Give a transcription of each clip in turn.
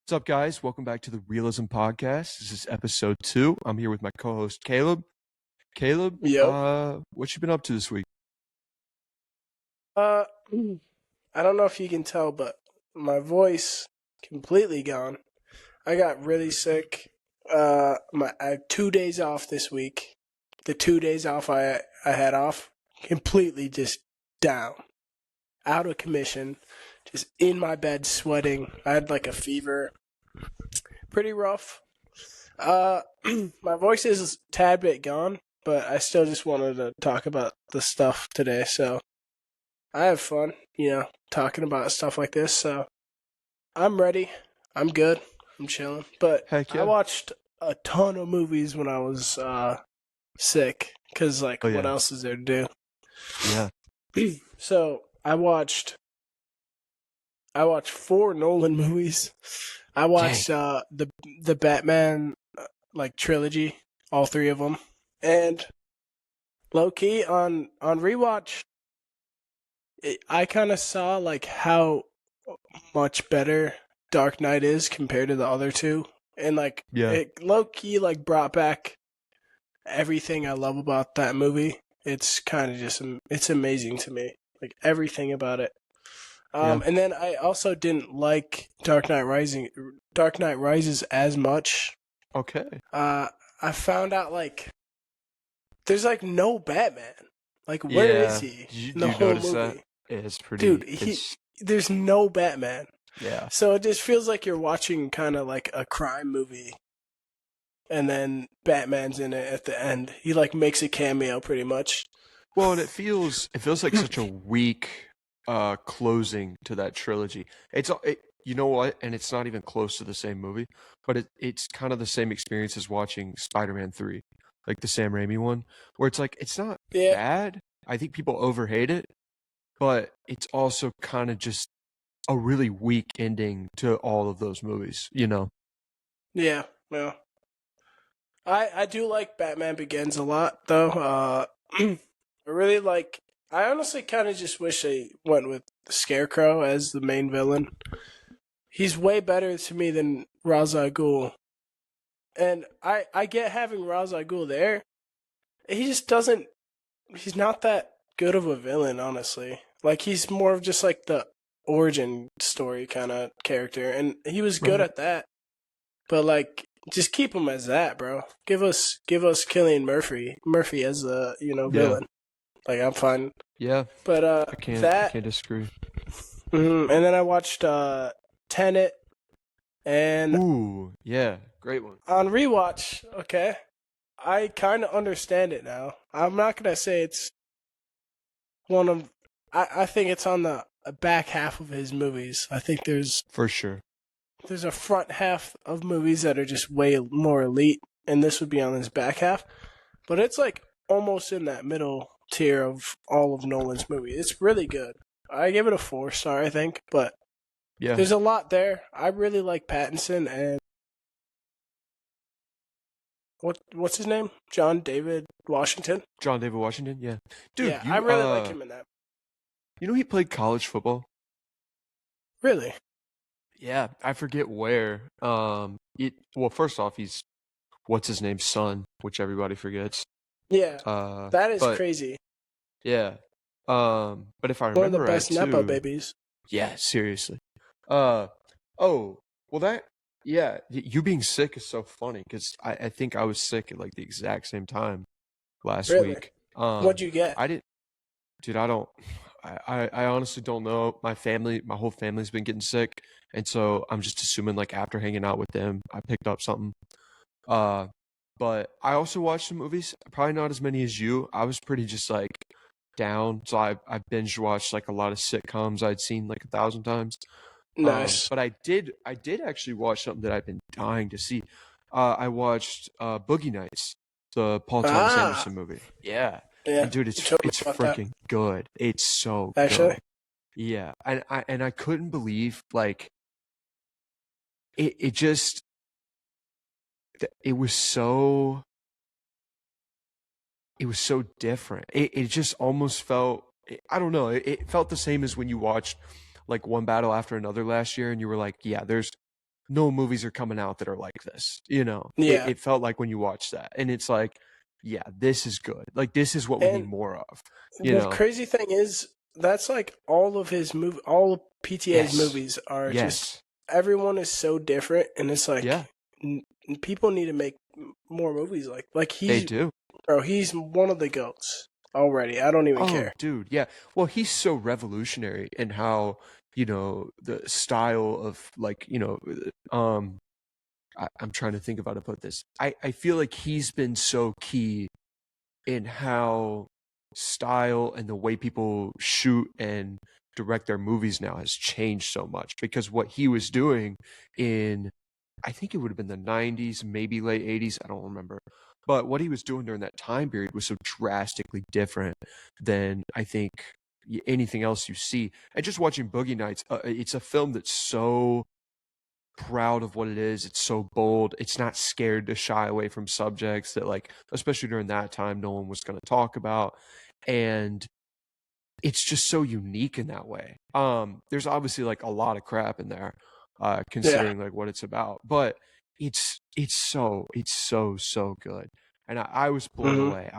What's up, guys? Welcome back to the Realism Podcast. This is episode 2. I'm here with my co-host Caleb. Caleb, Yep. what you been up to this week? Uh, I don't know if you can tell, but my voice completely gone. I got really sick. I had 2 days off this week. The 2 days off I had off, completely just down, out of commission, just in my bed sweating. I had like a fever, pretty rough. My voice is a tad bit gone, but I still just wanted to talk about the stuff today. So I have fun, talking about stuff like this. So I'm ready. I'm good. I'm chilling. But Heck yeah. I watched a ton of movies when I was sick because, Oh, what yeah. else is there to do? Yeah. So I watched 4 Nolan movies. I watched the Batman trilogy, all 3 of them, and low key on rewatch, I kind of saw how much better Dark Knight is compared to the other 2, and Yeah. it low key brought back everything I love about that movie. It's kind of just it's amazing to me, everything about it. Yeah. And then I also didn't like Dark Knight Rises as much. Okay. I found out there's no Batman. Where is he? Did in the you whole notice movie? that? It's pretty. Dude, there's no Batman. Yeah. So it just feels like you're watching kind of like a crime movie, and then Batman's in it at the end. He makes a cameo pretty much. Well, and it feels like such a weak closing to that trilogy. You know what? And it's not even close to the same movie, but it's kind of the same experience as watching Spider-Man 3, like the Sam Raimi one, where it's not bad. I think people overhate it, but it's also kind of just a really weak ending to all of those movies, Yeah, well, I do like Batman Begins a lot, though. I really I honestly kind of just wish they went with Scarecrow as the main villain. He's way better to me than Ra's al Ghul. And I get having Ra's al Ghul there. He just doesn't. He's not that good of a villain, honestly. He's more of just the origin story kind of character, and he was good at that. But just keep him as that, bro. Give us Cillian Murphy as the villain. I'm fine. Yeah. But I can't disagree. And then I watched Tenet, and Ooh, yeah, great one. on rewatch, okay, I kind of understand it now. I'm not gonna say it's one of. I think it's on the back half of his movies. I think for sure. There's a front half of movies that are just way more elite, and this would be on his back half. But it's almost in that middle tier of all of Nolan's movies. It's really good. I give it a 4-star, I think, but yeah, there's a lot there. I really like Pattinson and what's his name? John David Washington. John David Washington, yeah, dude. Yeah, I really like him in that. You know, he played college football. Really? Yeah, I forget where. Well, first off, he's what's his name's son, which everybody forgets. Yeah, that is crazy. Yeah, but if I remember one of the best right, Nepo babies. Yeah, seriously. Oh, well, you being sick is so funny because I think I was sick at the exact same time last week. What'd you get? I didn't, dude. I honestly don't know. My whole family's been getting sick, and so I'm just assuming after hanging out with them, I picked up something. But I also watched some movies, probably not as many as you. I was pretty just down, so I binge watched a lot of sitcoms I'd seen 1,000 times. Nice. But I did actually watch something that I've been dying to see. I watched Boogie Nights, the Paul Thomas Anderson movie. Yeah. And dude, it's freaking good. It's so actually good. Yeah, and I couldn't believe it was so different. It just almost felt, I don't know, it felt the same as when you watched One Battle After Another last year, and you were yeah, there's no movies are coming out that are like this. Yeah. It felt like when you watch that, and it's like, yeah, this is good. Like this is what we need And more of. You the know? crazy thing is, that's like all of PTA's Yes, movies are just, yes, everyone is so different, and it's like, yeah, people need to make more movies like they do. he's one of the goats already. I don't even Oh, care. dude, yeah. Well, he's so revolutionary in how, the style of like, I'm trying to think of how to put this. I feel like he's been so key in how style and the way people shoot and direct their movies now has changed so much, because what he was doing in, I think it would have been the 90s, maybe late 80s, I don't remember. But what he was doing during that time period was so drastically different than I think anything else you see. And just watching Boogie Nights, it's a film that's so proud of what it is. It's so bold. It's not scared to shy away from subjects that, like, especially during that time, no one was going to talk about. And it's just so unique in that way. There's obviously like a lot of crap in there, Yeah. considering like what it's about, but it's so good. And I was blown Hmm. away.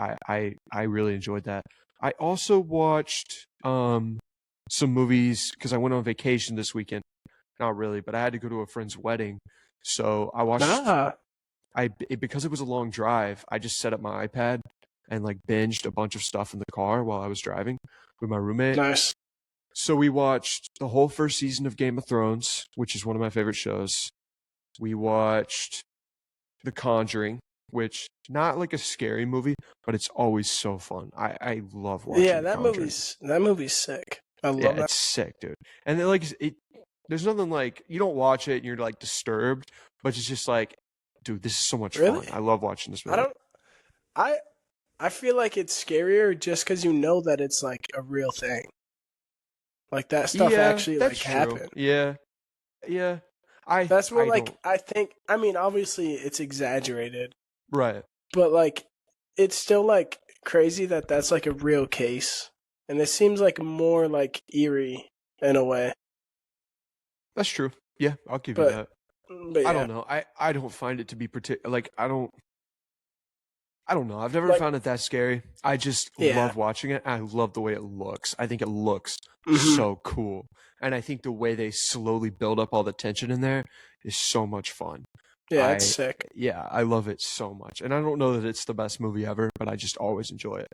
I really enjoyed that. I also watched some movies because I went on vacation this weekend. Not really, but I had to go to a friend's wedding. So I watched Ah, because it was a long drive, I just set up my iPad and like binged a bunch of stuff in the car while I was driving with my roommate. nice. So we watched the whole first season of Game of Thrones, which is one of my favorite shows. We watched The Conjuring, which not like a scary movie, but it's always so fun. I love watching Yeah, The Conjuring. that movie's sick. I Yeah, love that. it's sick, dude. And then like there's nothing like you don't watch it and you're like disturbed, but it's just like, dude, this is so much Really? fun. I love watching this I movie. don't. I I feel like it's scarier just because you know that it's like a real thing. Like that stuff Yeah, actually that's like true. happened. Yeah, yeah. I That's what I like don't. I think. I mean, obviously it's exaggerated, Right. but like it's still like crazy that that's like a real case, and it seems like more like eerie in a way. That's true. Yeah, I'll give you But that. but I yeah, don't know. I don't find it to be particular. Like I don't know. I've never like found it that scary. I just yeah. love watching it. I love the way it looks. I think it looks Hmm. so cool. And I think the way they slowly build up all the tension in there is so much fun. Yeah, it's I sick. Yeah, I love it so much. And I don't know that it's the best movie ever, but I just always enjoy it.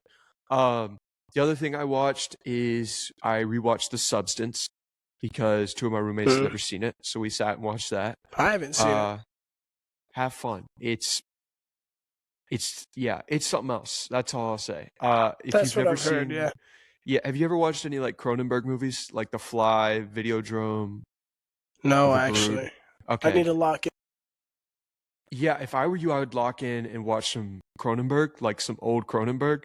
The other thing I watched is I rewatched The Substance because two of my roommates had Mm. never seen it, so we sat and watched that. I haven't seen it. Uh, have fun. Yeah, it's something else. That's all I'll say. If you've That's what never I've heard. seen, Yeah. yeah, have you ever watched any like Cronenberg movies, like The Fly, Videodrome, or No, The Brood? actually, I Okay, need to lock it. yeah. If I were you, I would lock in and watch some Cronenberg, like some old Cronenberg,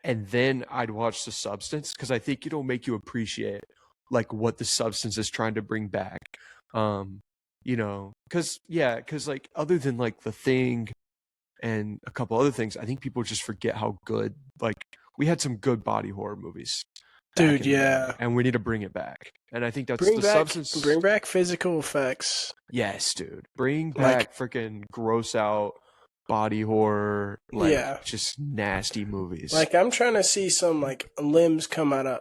and then I'd watch The Substance because I think it'll make you appreciate like what The Substance is trying to bring back. Um, because like other than like The Thing and a couple other things, I think people just forget how good, like, we had some good body horror movies back Dude, in the day, yeah. and we need to bring it back. And I think that's The Substance. Bring back physical effects. Yes, dude. Bring Like, back freaking gross out body horror, like yeah. just nasty movies. Like I'm trying to see some like limbs come out of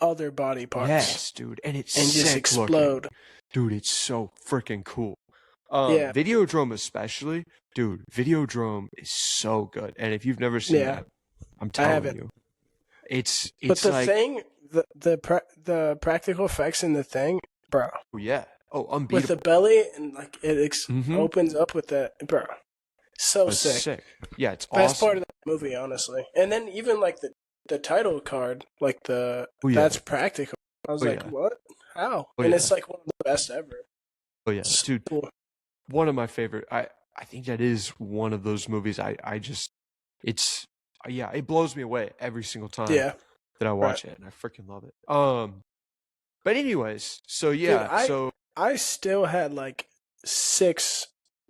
other body parts Yes, dude. And it's and just sick looking. explode. Dude, it's so freaking cool. Yeah. Videodrome especially, dude, Videodrome is so good. And if you've never seen Yeah. that, I'm I telling haven't. you, But it's the like, thing, the practical effects in the thing, bro, oh yeah, oh with the unbeatable. belly and like it Mm-hmm. opens up with that, bro. So It's sick. sick. Yeah, it's Best part awesome. of that movie, honestly. And then even like the title card, like the Oh yeah, that's practical. I was oh like, yeah, what? How? oh And yeah, it's like one of the best ever. oh yeah, So dude. cool. One of my favorite. I think that is one of those movies. I just it's yeah, it blows me away every single time Yeah. that I Right. watch it, and I freaking love it. But anyways, so Dude, yeah, so I still had like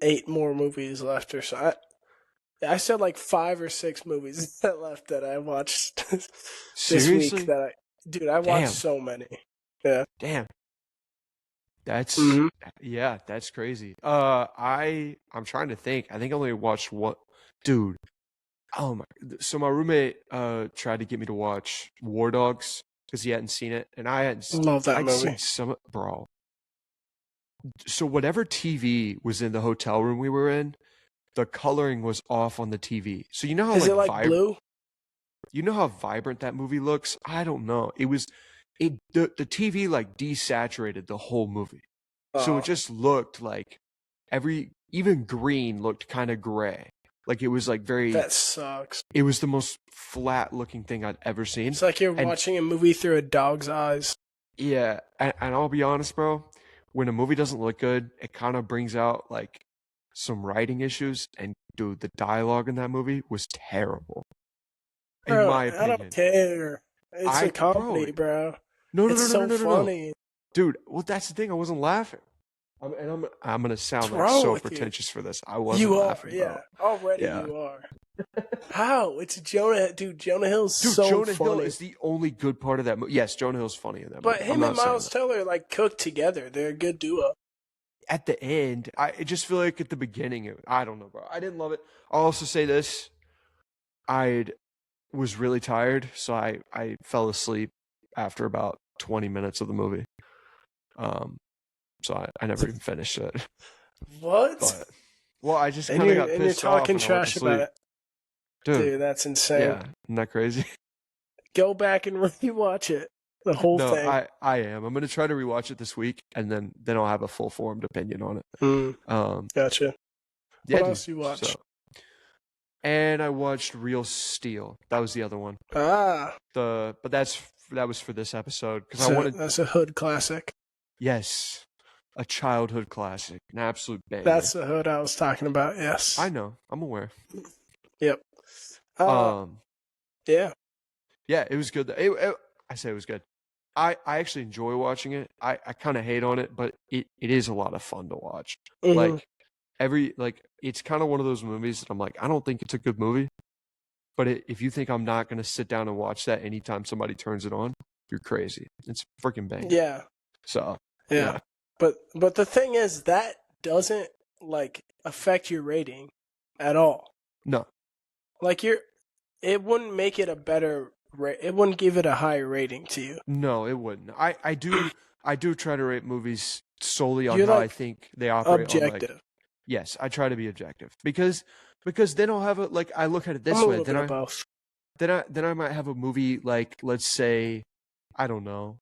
8 more movies left or so. I still had like 5 or 6 movies that left that I watched this week seriously, that I dude, I watched damn, so many. Yeah. damn. That's Mm-hmm. yeah, that's crazy. I'm trying to think. I think I only watched what, dude. Oh my! So my roommate tried to get me to watch War Dogs because he hadn't seen it, and Love that I'd movie. seen some, bro. So whatever TV was in the hotel room we were in, the coloring was off on the TV. So Is it like blue? you know how vibrant that movie looks? I don't know. The TV like desaturated the whole movie. So it Oh, just looked like even green looked kind of gray. Like it was like that sucks. it was the most flat looking thing I'd ever seen. It's like you're And watching a movie through a dog's eyes. yeah, and I'll be honest, bro, when a movie doesn't look good, it kind of brings out like some writing issues. And dude, the dialogue in that movie was terrible, in Bro, my I don't opinion. care. It's a Bro, comedy, bro. no, no, It's no, no, no, so no, no, no, funny. dude. Well, that's the thing. I wasn't laughing. I'm gonna What's sound like wrong so with you? pretentious for this. I wasn't You are, laughing, bro. yeah. Already Yeah, you are. How? It's Jonah, dude. Jonah Hill's dude. so Jonah Hill funny. is the only good part of that movie. Yes, Jonah Hill's funny in that But movie. I'm him and not saying Miles that. Teller like cook together. They're a good duo. At the end, I just feel like at the beginning, I don't know, bro. I didn't love it. I'll also say this: I was really tired, so I fell asleep after about 20 minutes of the movie. Um, so I never even finished it. What? But well, I just And kind of you're got and you're pissed off talking and I went to trash about sleep, it, dude. dude. That's insane. Yeah, isn't that crazy? Go back and rewatch it. The whole No, thing. I am. I'm gonna try to rewatch it this week, and then I'll have a full formed opinion on it. Gotcha. Yeah, What dude. else you watch? So, and I watched Real Steel. That was the other one. Ah, But that was for this episode because I so wanted. that's a hood classic. Yes, a childhood classic, an absolute banger. That's the hood I was talking about. Yes. I know. I'm aware. Yep. Um, Yeah. yeah, it was good. I say it was good. I actually enjoy watching it. I kind of hate on it, but it is a lot of fun to watch. Mhm. Like it's kind of one of those movies that I'm like, I don't think it's a good movie, but if you think I'm not gonna sit down and watch that anytime somebody turns it on, you're crazy. It's freaking bang. Yeah. So Yeah. yeah, But the thing is that doesn't like affect your rating at all. no, Like it wouldn't make it a better it wouldn't give it a higher rating to you. no, it wouldn't. I do try to rate movies solely on You're how I like think they operate on like. objective. Yes, I try to be objective because then I'll have like I look at it I'm this a way. little bit of both. Then I might have a movie like, let's say, I don't know,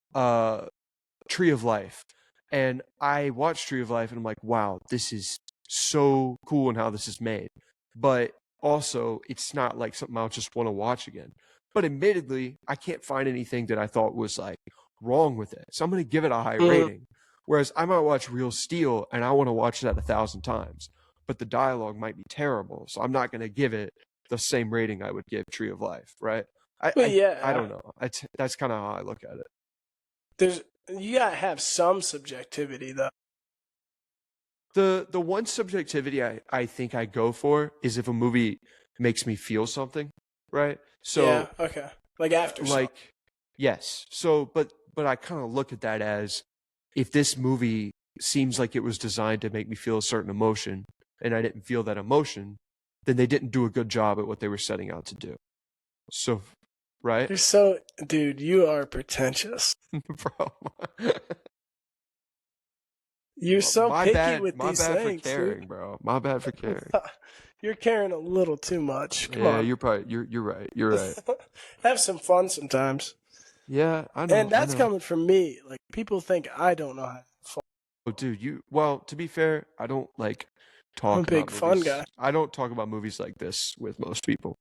Tree of Life, and I watch Tree of Life and I'm like, wow, this is so cool in how this is made, but also it's not like something I'll just want to watch again. But admittedly, I can't find anything that I thought was like wrong with it, so I'm going to give it a high Mhm. rating. Whereas I might watch Real Steel and I want to watch that 1,000 times, but the dialogue might be terrible, so I'm not going to give it the same rating I would give Tree of Life, right? But I yeah, don't know. That's kind of how I look at it. there's you gotta have some subjectivity though. The one subjectivity I think I go for is if a movie makes me feel something, right? Yeah, So okay. Like after some. like yes. So but I kind of look at that as if this movie seems like it was designed to make me feel a certain emotion and I didn't feel that emotion, then they didn't do a good job at what they were setting out to do. So right? You're so dude, you are pretentious. Bro. You're so picky with My these bad for things, caring, dude. bro. My bad for caring. You're caring a little too much. Come Yeah, on. you're right. You're right. Have some fun sometimes. Yeah, I know. And I that's know. coming from me. Like people think I don't know how to have fun. Oh, dude, well, to be fair, I don't like I'm a talk big about fun movies. guy. I don't talk about movies like this with most people.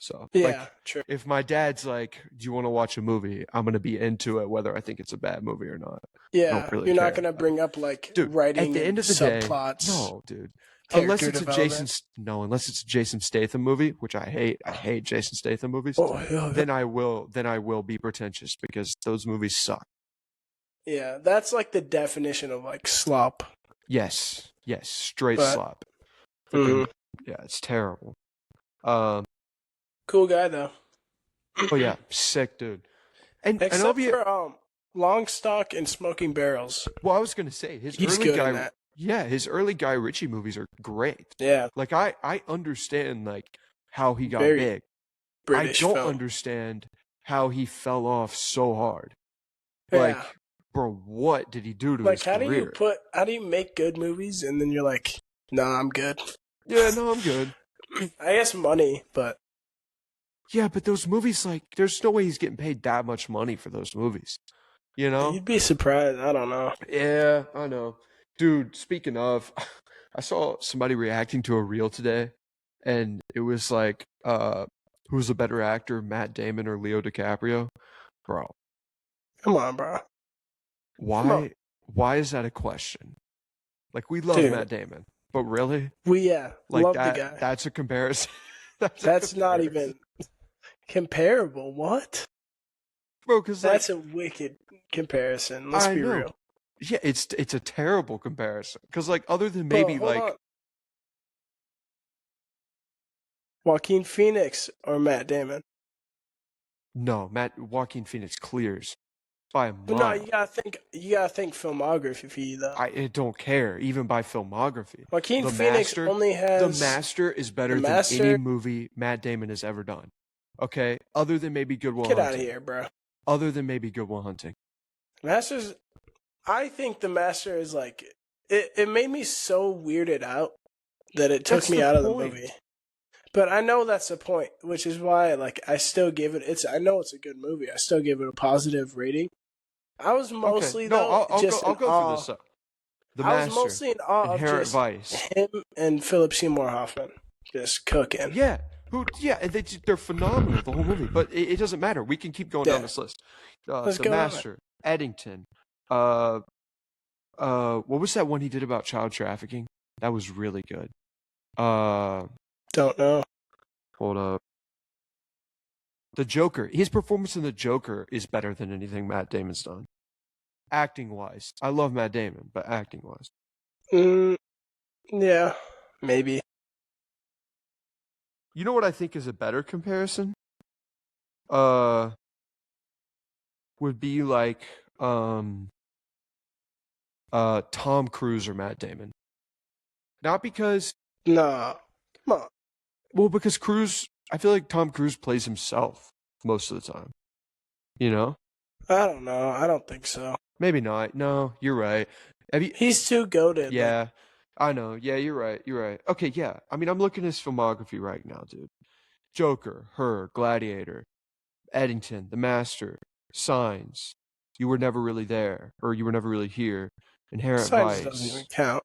So, Yeah, like, true. if my dad's like, "Do you want to watch a movie?" I'm gonna be into it, whether I think it's a bad movie or not. I don't Yeah, really you're not care. gonna bring up like Dude, at writing the and end of the day, subplots, no, dude. character development. Unless it's a Jason Statham movie, which I hate. I hate Jason Statham movies. Oh, yeah. Then I will be pretentious because those movies suck. Yeah, that's like the definition of like slop. Yes, straight But slop. mhm. Yeah, it's terrible. Um, Cool guy though. oh yeah, sick dude. And I'll Except be for Longstock and Smoking Barrels. Well, I was gonna say He's good in that. his early Guy Ritchie movies are great. Yeah, Like I understand like how he got very big. I British don't film. understand how he fell off so hard. Yeah, Like, bro, what did he do to like his career? how do you make good movies and then you're like, nah, I'm good. Yeah, no, I'm good. I guess money, but Yeah, but those movies, like, there's no way he's getting paid that much money for those movies. You know? you'd be surprised. I don't know. Yeah, I know. Dude, speaking of, I saw somebody reacting to a reel today, and it was like, who's a better actor, Matt Damon or Leo DiCaprio? Bro, Come on, bro. Come on, why is that a question? Like, we love dude. Matt Damon, but really? We Like love the guy. that's a comparison. That's not even comparable. What? Bro, because like, That's a wicked comparison. Let's I be know. real. Yeah, it's a terrible comparison. Because like, other than Bro, maybe hold like, on. Joaquin Phoenix or Matt Damon. no, Joaquin Phoenix clears by a But no, mile. you gotta think filmography though. I don't care, even by filmography. Joaquin The Phoenix Master, only has The Master is better The than Master- any movie Matt Damon has ever done. Okay, other than maybe Good Will Get Hunting. out of here, bro. Other than maybe Good Will Hunting. Masters. I think The Master is like it made me so weirded out that it took That's me the out of the point. movie. But I know that's the point, which is why like I still give it. I know it's a good movie. I still give it a positive rating. I was mostly Okay. No, though I'll just go in through awe. this. The I was Master, mostly in awe of Inherent just Vice. him and Philip Seymour Hoffman just cooking. Yeah, and they're phenomenal the whole movie. But it doesn't matter. We can keep going down Yeah. this list. Let's The go on. Master, Eddington. What was that one he did about child trafficking? That was really good. Don't know. Hold up. The Joker. His performance in The Joker is better than anything Matt Damon's done. Acting wise, I love Matt Damon, but acting wise, Yeah, maybe. you know what I think is a better comparison? Would be like Tom Cruise or Matt Damon. Not because, No, come on. well, because Cruise, I feel like Tom Cruise plays himself most of the time. You know? I don't know. I don't think so. Maybe not. No, you're right. Have you? He's too goated. Yeah, I know. Yeah, you're right. You're right. Okay, yeah. I mean, I'm looking at his filmography right now, dude. Joker, Her, Gladiator, Eddington, The Master, Signs, You Were Never Really There, or You Were Never Really Here, Inherent Signs Vice. doesn't even count.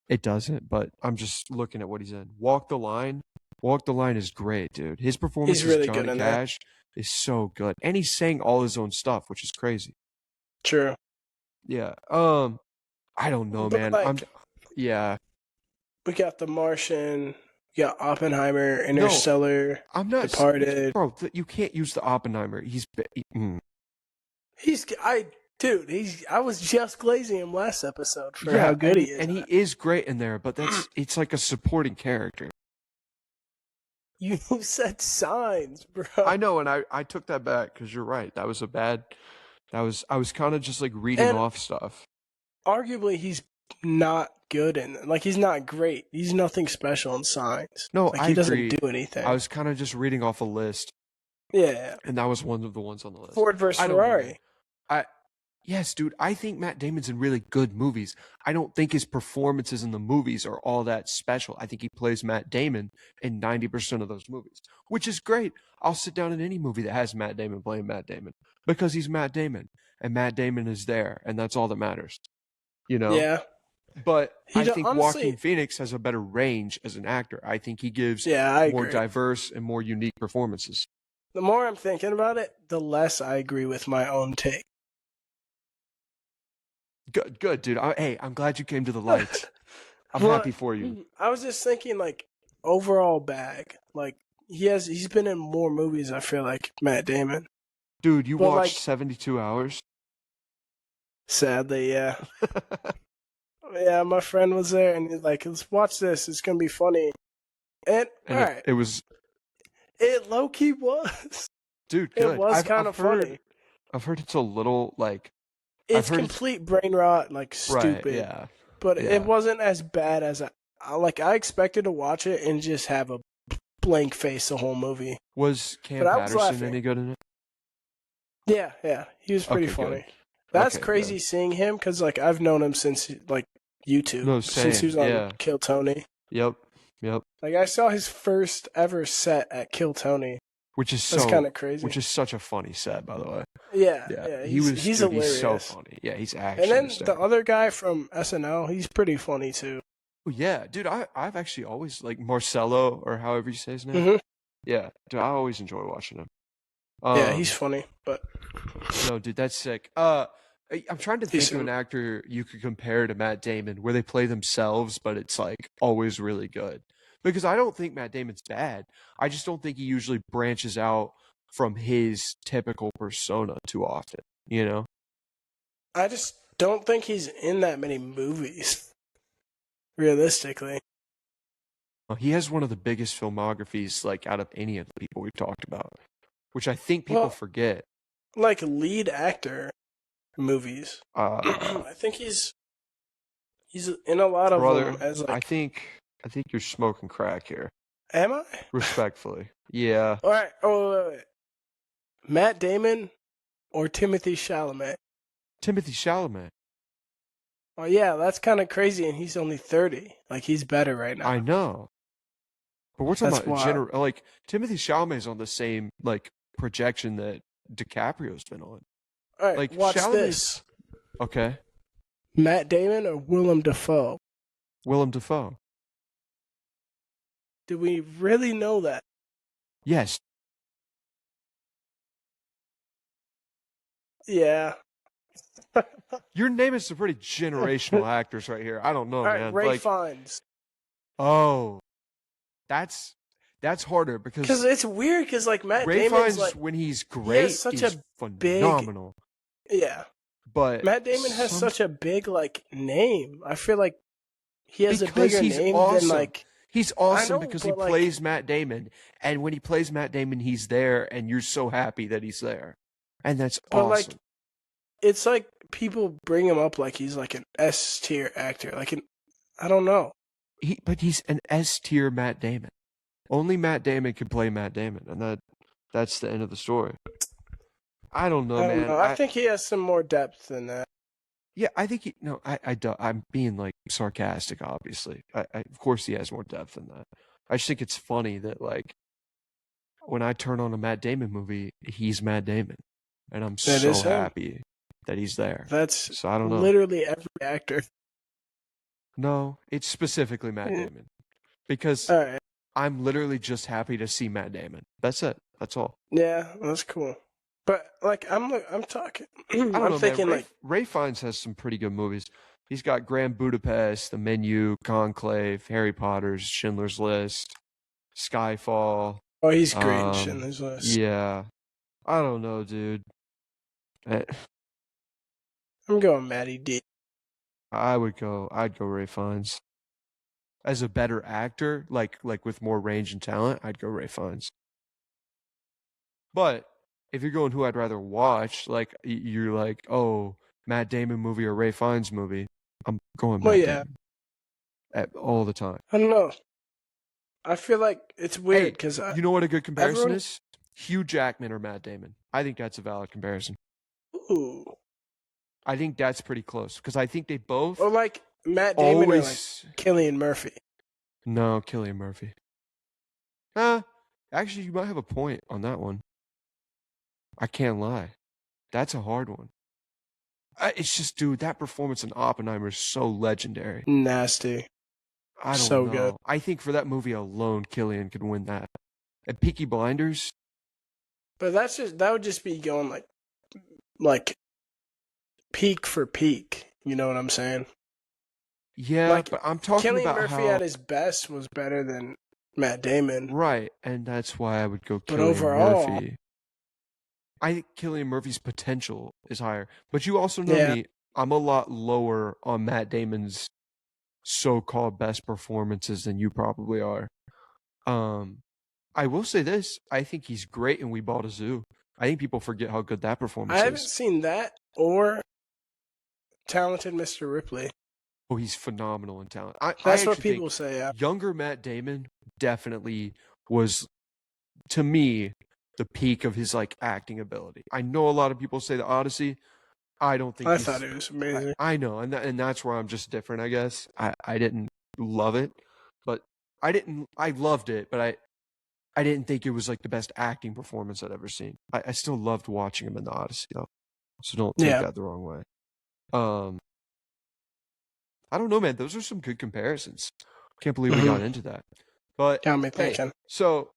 It doesn't, but I'm just looking at what he's in. Walk the Line. Walk the Line is great, dude. His performance He's really as good Johnny in that. Cash is so good. And he's saying all his own stuff, which is crazy. True. Yeah. I don't know, But, man. like, yeah. We got The Martian. We got Oppenheimer, Interstellar, I'm not Departed. Bro, you can't use the Oppenheimer. I was just glazing him last episode for how good he is. And he is great in there, but it's like a supporting character. You said Signs, bro. I know, and I took that back because you're right. That was a bad. I was kind of just like reading And- off stuff. Arguably, he's not good in it. Like, he's not great. He's nothing special in Signs. No, like, I he doesn't agree. do anything. I was kind of just reading off a list, Yeah. and that was one of the ones on the list. Ford versus I don't know, Ferrari. man. Yes, dude. I think Matt Damon's in really good movies. I don't think his performances in the movies are all that special. I think he plays Matt Damon in 90% of those movies, which is great. I'll sit down in any movie that has Matt Damon playing Matt Damon because he's Matt Damon, and Matt Damon is there, and that's all that matters. You know? Yeah. But I think honestly- Joaquin Phoenix has a better range as an actor. I think he gives I more agree. diverse and more unique performances. The more I'm thinking about it, the less I agree with my own take. Good, dude. Hey, I'm glad you came to the light. I'm Well, happy for you. I was just thinking, like, overall bag. Like, he's been in more movies, I feel like, Matt Damon. Dude, you But, watched like- 72 Hours? Sadly, yeah. Yeah, my friend was there, and he's like, let's watch this. It's going to be funny. And all right. It was, It low-key was. dude, good. It was kind of funny. I've heard it's a little, like, I've it's heard it's complete brain rot, like right. stupid. Yeah, But it yeah. wasn't as bad as I expected to watch it and just have a blank face the whole movie. Was But Cam I was Patterson laughing. any good in it? Yeah, he was pretty Okay, good. funny. That's Okay, good. crazy seeing him because like I've known him since like YouTube, No, since he same. was on Yeah. Kill Tony. Yep. Yep. Like I saw his first ever set at Kill Tony. Which is That's so, kind of crazy. which is such a funny set, by the way. Yeah, Yeah, he was, he's dude. He's so hilarious. funny. Yeah, he's And actually then the hysterical. other guy from SNL, he's pretty funny too. Oh, yeah, dude. I've actually always like Marcelo or however you say his name. hmm Yeah, dude. I always enjoy watching him. Yeah, he's funny, but No, dude, that's sick. I'm trying to think of an decent. actor you could compare to Matt Damon where they play themselves, but it's like always really good. Because I don't think Matt Damon's bad. I just don't think he usually branches out from his typical persona too often, you know? I just don't think he's in that many movies, realistically. He has one of the biggest filmographies like out of any of the people we've talked about, which I think people Well, forget. like lead actor movies. Uh I think he's in a lot of them brother, as I like. think you're smoking crack here. Am I? Respectfully. Yeah. All right. Oh, wait. Matt Damon or Timothy Chalamet? Timothy Chalamet. Oh yeah, that's kind of crazy, and he's only 30. Like he's better right now. I know. But we're talking That's about wild. like Timothy Chalamet's on the same like projection that DiCaprio's been on. All right, Like watch Chalamet's this. okay. Matt Damon or Willem Dafoe? Willem Dafoe. Do we really know that? Yes. Yeah. You're naming some pretty generational actors right here. I don't know, All right, man. Ray Like, Fiennes. oh, that's harder because Because it's weird, because like Matt Ray Damon's Fiennes like when he's he has great such is a big phenomenal. yeah. But Matt Damon has some such a big like name. I feel like he has a because bigger he's name awesome. than like He's I awesome know, because he but like plays Matt Damon, and when he plays Matt Damon, he's there, and you're so happy that he's there, and that's but like awesome. it's like people bring him up like he's like an S tier actor. Like an I don't know. But he's an S tier Matt Damon. Only Matt Damon can play Matt Damon, and that's the end of the story. I don't know, I don't man. know. I think he has some more depth than that. Yeah, I think no, I don't. I'm being like sarcastic, obviously. Of course, he has more depth than that. I just think it's funny that like when I turn on a Matt Damon movie, he's Matt Damon, and I'm That so is him. happy that he's there. That's So I don't know. literally every actor. No, it's specifically Matt Mm. Damon because All right. I'm literally just happy to see Matt Damon. That's it. That's all. Yeah, that's cool. But like I'm talking I don't I'm know, man. thinking like Ray Fiennes has some pretty good movies. He's got Grand Budapest, The Menu, Conclave, Harry Potter's, Schindler's List, Skyfall. oh he's great in Schindler's List. Yeah. I don't know, dude. Eh, I'm going Matty D. I'd go Ray Fiennes. As a better actor, like with more range and talent, I'd go Ray Fiennes. But if you're going who I'd rather watch, like you're like, oh, Matt Damon movie or Ray Fiennes movie, I'm going Well Matt yeah. Damon all the time. I don't know. I feel like it's weird Hey, because you know what a good comparison everyone is? Hugh Jackman or Matt Damon. I think that's a valid comparison. ooh. I think that's pretty close because I think they both Or like Matt Damon or like always. Cillian Murphy. No, Cillian Murphy. Actually, you might have a point on that one. I can't lie. That's a hard one. It's just, dude, that performance in Oppenheimer is so legendary. Nasty. I don't So know. good. I think for that movie alone, Cillian could win that. And Peaky Blinders, But that would just be going like peak for peak. You know what I'm saying? yeah, Like but I'm talking Cillian about Murphy how at his best was better than Matt Damon. right, and that's why I would go But Cillian overall, Murphy. I think Cillian Murphy's potential is higher, but you also know yeah. me. I'm a lot lower on Matt Damon's so-called best performances than you probably are. I will say this: I think he's great in We Bought a Zoo. I think people forget how good that I performance haven't is. seen that or talented Mr. Ripley. Oh, he's phenomenal in talent. I That's what actually people think say. Yeah. younger Matt Damon definitely was, to me, the peak of his like acting ability. I know a lot of people say the Odyssey. I don't think I thought he's. it was amazing. I know, and that's where I'm just different. I guess I didn't love it, but I didn't. I loved it, but I didn't think it was like the best acting performance I'd ever seen. I still loved watching him in the Odyssey though, so don't take Yeah. that the wrong way. Um, I don't know, man. Those are some good comparisons. Can't believe we got into that. But Got me hey, thinking. so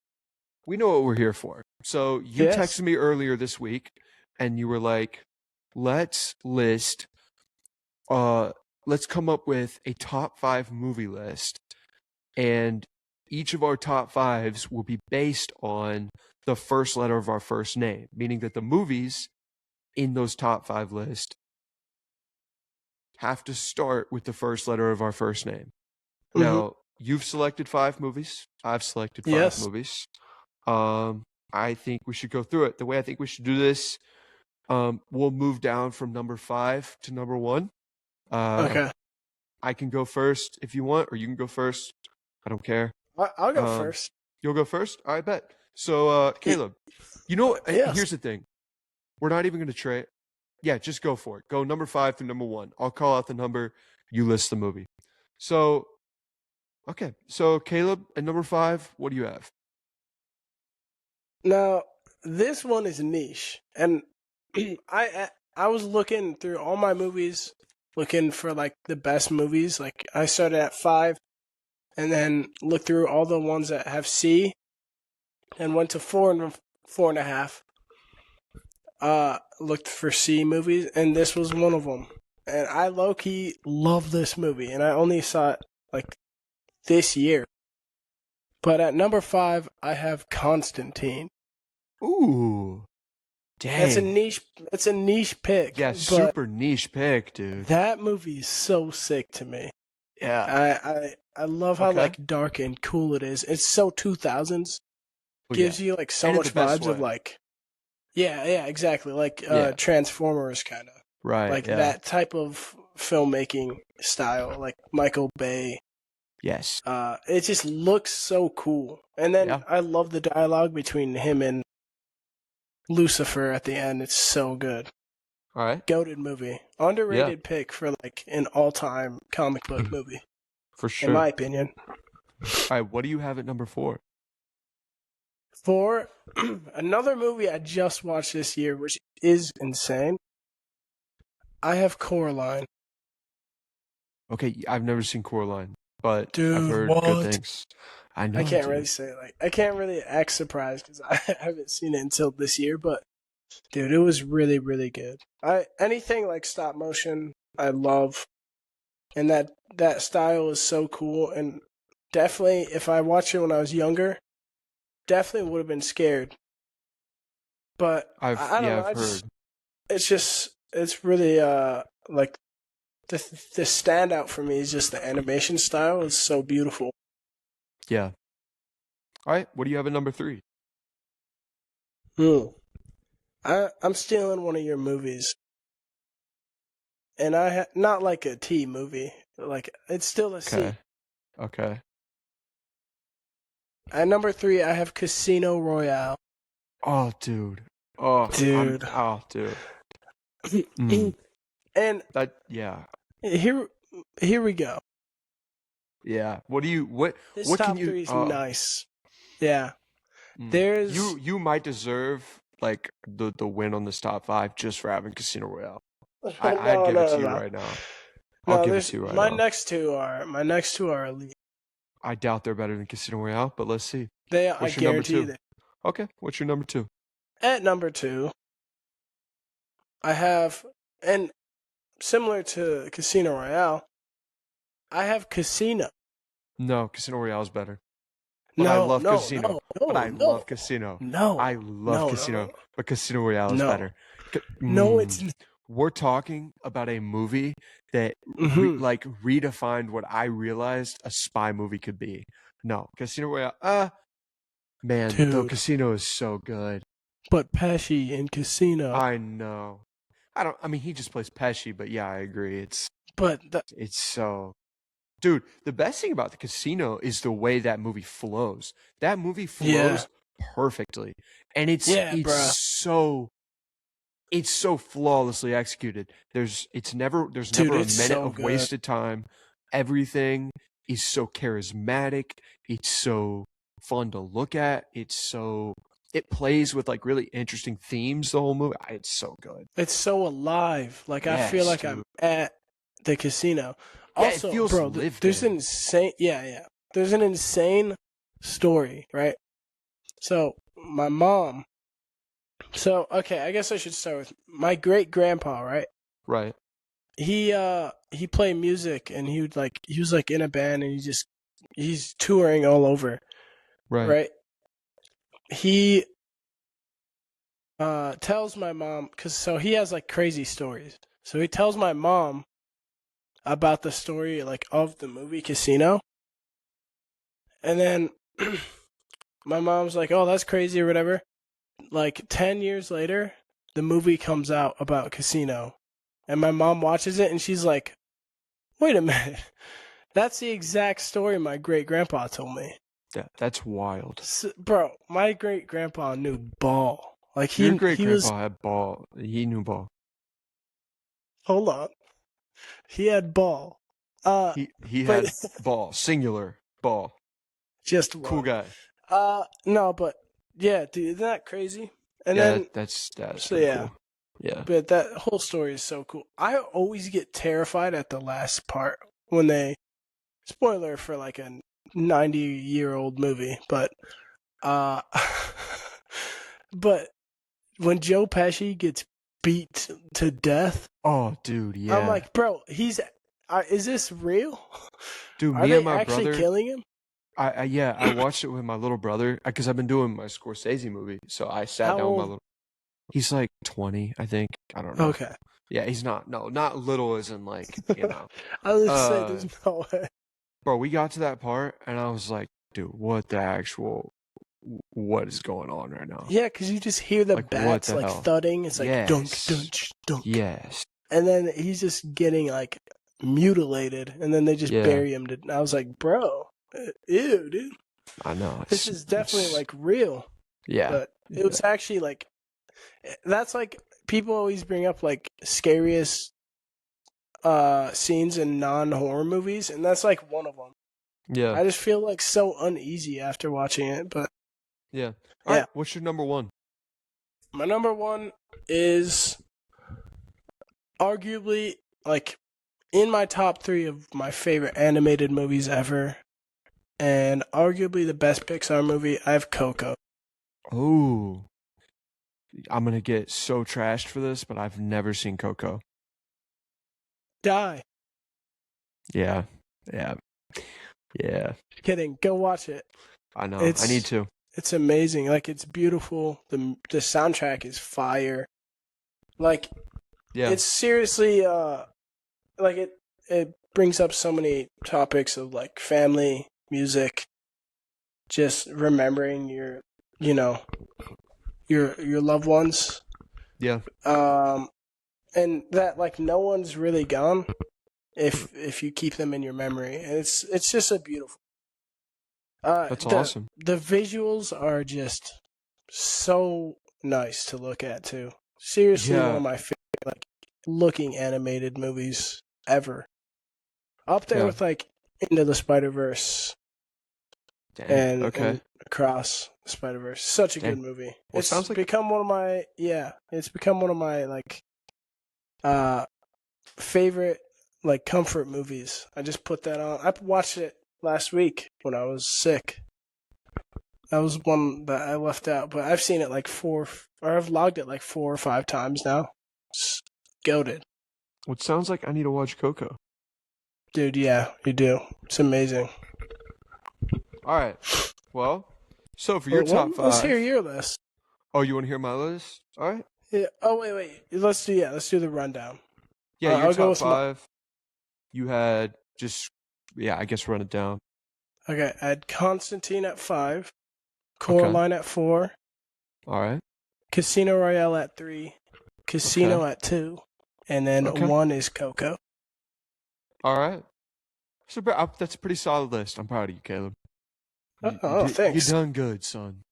we know what we're here for. So you Yes. texted me earlier this week, and you were like, "Let's list. Let's come up with a top 5 movie list, and each of our top 5s will be based on the first letter of our first name, meaning that the movies in those top 5 lists have to start with the first letter of our first name." Now, you've selected 5 movies. I've selected 5 Yes. movies. I think we should go through it. The way I think we should do this, we'll move down from number 5 to number 1. Okay. I can go first if you want, or you can go first. I don't care. I'll go first. You'll go first? I bet. So, Caleb, you know, Yes. here's the thing. We're not even going to trade. Yeah, just go for it. Go number 5 through number 1. I'll call out the number. You list the movie. So, okay. So, Caleb, at number 5, what do you have? Now, this one is niche, and I was looking through all my movies, looking for like the best movies. Like I started at 5, and then looked through all the ones that have C, and went to 4 and 4.5. Looked for C movies, and this was one of them. And I low key love this movie, and I only saw it like this year. But at number 5, I have Constantine. Ooh. Dang. It's a niche pick. Yeah, super niche pick, dude. That movie is so sick to me. Yeah. I love how like dark and cool it is. It's so 2000s. Gives you like so much vibes of like yeah, exactly. Like Transformers kind of. Right. Like that type of filmmaking style, like Michael Bay. Yes. It just looks so cool. And then I love the dialogue between him and Lucifer at the end. It's so good. All right. Goated movie. Underrated pick for like an all-time comic book movie. For sure. In my opinion. All right, what do you have at number 4? For another movie I just watched this year, which is insane, I have Coraline. Okay, I've never seen Coraline, but Dude, I've heard good things. I know. I can't really say I can't really act surprised because I haven't seen it until this year. But dude, it was really, really good. Anything like stop motion, I love, and that style is so cool. And definitely, if I watched it when I was younger, definitely would have been scared. But I don't know. I've heard. It's really like the standout for me is just the animation style is so beautiful. Yeah. All right, what do you have at number 3? I'm stealing one of your movies, and not like a T movie, like it's still a C. Okay. At number 3, I have Casino Royale. Oh, dude. Oh, dude. And that here we go. Yeah. What This what top can you 3 is nice. Yeah. There's you might deserve like the win on this top 5 just for having Casino Royale. I'd give it to you right now. I'll give it to you right now. My next two are elite. I doubt they're better than Casino Royale, but let's see. I guarantee that. Okay, what's your number 2? At number 2, I have, and similar to Casino Royale, I have Casino. No, Casino Royale is better. But I love Casino. But I love Casino. I love Casino. But Casino Royale is better. No, it's we're talking about a movie that redefined what I realized a spy movie could be. No, Casino Royale. Man, dude, though Casino is so good. But Pesci in Casino. I know. I mean, he just plays Pesci, but yeah, I agree. But It's so. Dude, the best thing about the Casino is the way that movie flows. That movie yeah, flows perfectly, and it's yeah, it's bruh. so it's so flawlessly executed. There's Dude, never a it's minute so of good. wasted time. Everything is so charismatic. It's so fun to look at. It plays with like really interesting themes the whole movie. It's so good. It's so alive. Like I feel Yes, like I'm dude. at the casino. Yeah, it Also, feels bro, lived there's an in. insane. Yeah, yeah. There's an insane story, right? So my mom. So okay, I guess I should start with my great grandpa, right? Right, He played music and he was like in a band and he's touring all over, right. right? He tells my mom cuz so he has like crazy stories. So he tells my mom about the story like of the movie Casino. And then my mom's like, "Oh, that's crazy or whatever." Like 10 years later, the movie comes out about Casino. And my mom watches it and she's like, "Wait a minute. That's the exact story my great grandpa told me." That's wild. Bro, my great grandpa knew ball. Like Your great he was grandpa had ball. He knew ball. hold on. He had ball. Uh He but had ball. Singular ball. just Cool one. guy. No, but yeah, dude, isn't that crazy? And Yeah, then that's so pretty yeah, cool. Yeah. but that whole story is so cool. I always get terrified at the last part when they spoiler for like a 90-year-old movie, but uh but when Joe Pesci gets beat to death, Oh, dude, I'm yeah. like, bro, he's is this real? Dude, Are me and they my actually brother, killing him? I watched it with my little brother because I've been doing my Scorsese movie. So I sat How down with my old? little. He's like 20, I think. I don't know. Okay. Yeah, he's not. No, not little as in like, I was gonna say Uh, there's no way. bro, we got to that part and I was like, dude, what is going on right now? Yeah, because you just hear the Like, what bats the like hell? thudding. It's like dunk, Yes. dunk, dunk. Yes. And then he's just getting like mutilated, and then they just Yeah. bury him. And I was like, bro, ew, dude, I know. this is definitely like real. Yeah. But it Yeah. was actually like that's like people always bring up like scariest scenes in non-horror movies, and that's like one of them. Yeah. I just feel like so uneasy after watching it, but Yeah. All yeah. right. What's your number one? My number one is arguably like in my top 3 of my favorite animated movies ever, and arguably the best Pixar movie. I have Coco. Oh, I'm gonna get so trashed for this, but I've never seen Coco. Die. Yeah. Yeah. Yeah. Kidding. Go watch it. I know. I need It's to. it's amazing. Like it's beautiful. The soundtrack is fire. Like Yeah. it's seriously like it brings up so many topics of like family, music, just remembering you know your loved ones. Yeah. And that like no one's really gone if you keep them in your memory. And it's just a beautiful. That's awesome. The visuals are just so nice to look at too. Seriously, one Yeah. of my favorite like looking animated movies ever. Up there Yeah. with like Into the Spider-Verse Dang. Okay. and Across the Spider-Verse. Such a Dang. good movie. Well, It's sounds like become one of my it's become one of my like uh favorite like comfort movies. I just put that on. I watched it last week when I was sick. That was one that I left out, but I've seen it like I've logged it like 4 or 5 times now. It's goated. what sounds like I need to watch Coco. Dude, yeah, you do. It's amazing. All right. Well, so for your Well, top let's hear 5. your list. Oh, you want to hear my list? All right. Yeah. Oh, wait. Let's do the rundown. Yeah, your I'll go top with 5. You had just I guess run it down. Okay, I had Constantine at 5, Okay. Coraline at 4, All right. Casino Royale at 3, Casino at 2, and then Okay. 1 is Coco. All right. So that's a pretty solid list. I'm proud of you, Caleb. Oh, You thanks. done good, son.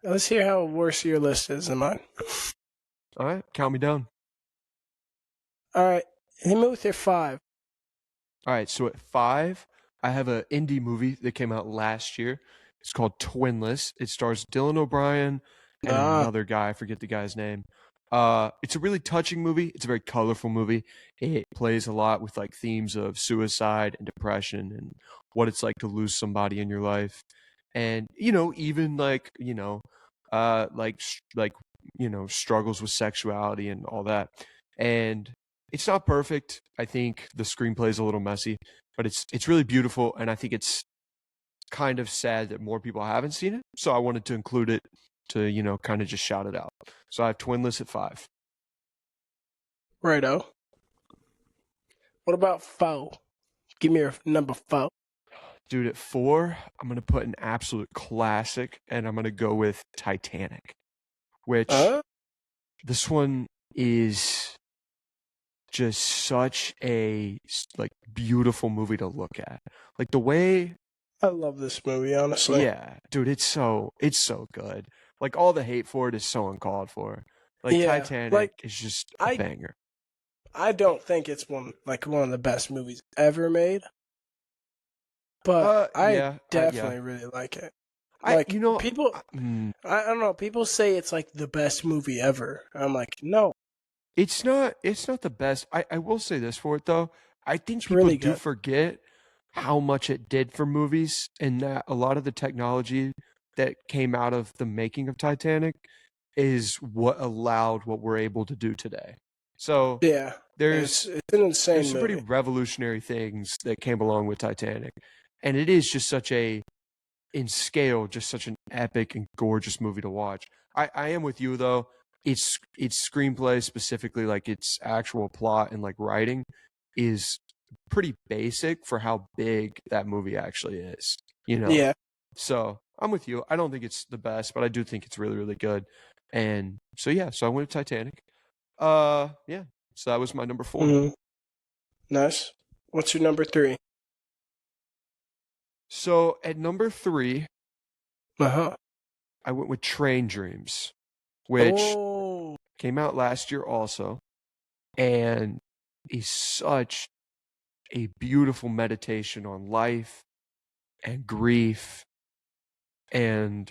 Let's hear how worse your list is than mine. All right, count me down. All right, hit me with your 5. All right, so at 5, I have an indie movie that came out last year. It's called Twinless. It stars Dylan O'Brien and Ah, another guy. I forget the guy's name. It's a really touching movie. It's a very colorful movie. It plays a lot with like themes of suicide and depression and what it's like to lose somebody in your life, and even like struggles with sexuality and all that. And it's not perfect. I think the screenplay is a little messy, but it's really beautiful, and I think it's kind of sad that more people haven't seen it. So I wanted to include it to kind of just shout it out. So I have Twinless at 5. righto. What about foe? Give me your number 4. Dude, at 4, I'm gonna put an absolute classic, and I'm gonna go with Titanic, which this one is just such a like beautiful movie to look at. Like the way. I love this movie, honestly. Yeah, dude, it's so good. Like all the hate for it is so uncalled for. Like Yeah, Titanic like is just a I banger. I don't think it's one of the best movies ever made, but I Yeah. definitely really like it. I Like people, I don't know. People say it's like the best movie ever. I'm like, no, it's not the best. I will say this for it though. I think it's people really do good. forget how much it did for movies, and that a lot of the technology that came out of the making of Titanic is what allowed what we're able to do today. So Yeah, there's it's an there's insane some pretty movie. revolutionary things that came along with Titanic, and it is just such a in scale, just such an epic and gorgeous movie to watch. I am with you though. Its screenplay, specifically like its actual plot and like writing, is pretty basic for how big that movie actually is. You know, Yeah. so I'm with you. I don't think it's the best, but I do think it's really really good. And so yeah, so I went with Titanic. Yeah. So that was my number 4. Mm, nice. What's your number 3? So at number 3, Uh huh. I went with Train Dreams, which Oh, came out last year also, and is such a beautiful meditation on life and grief and,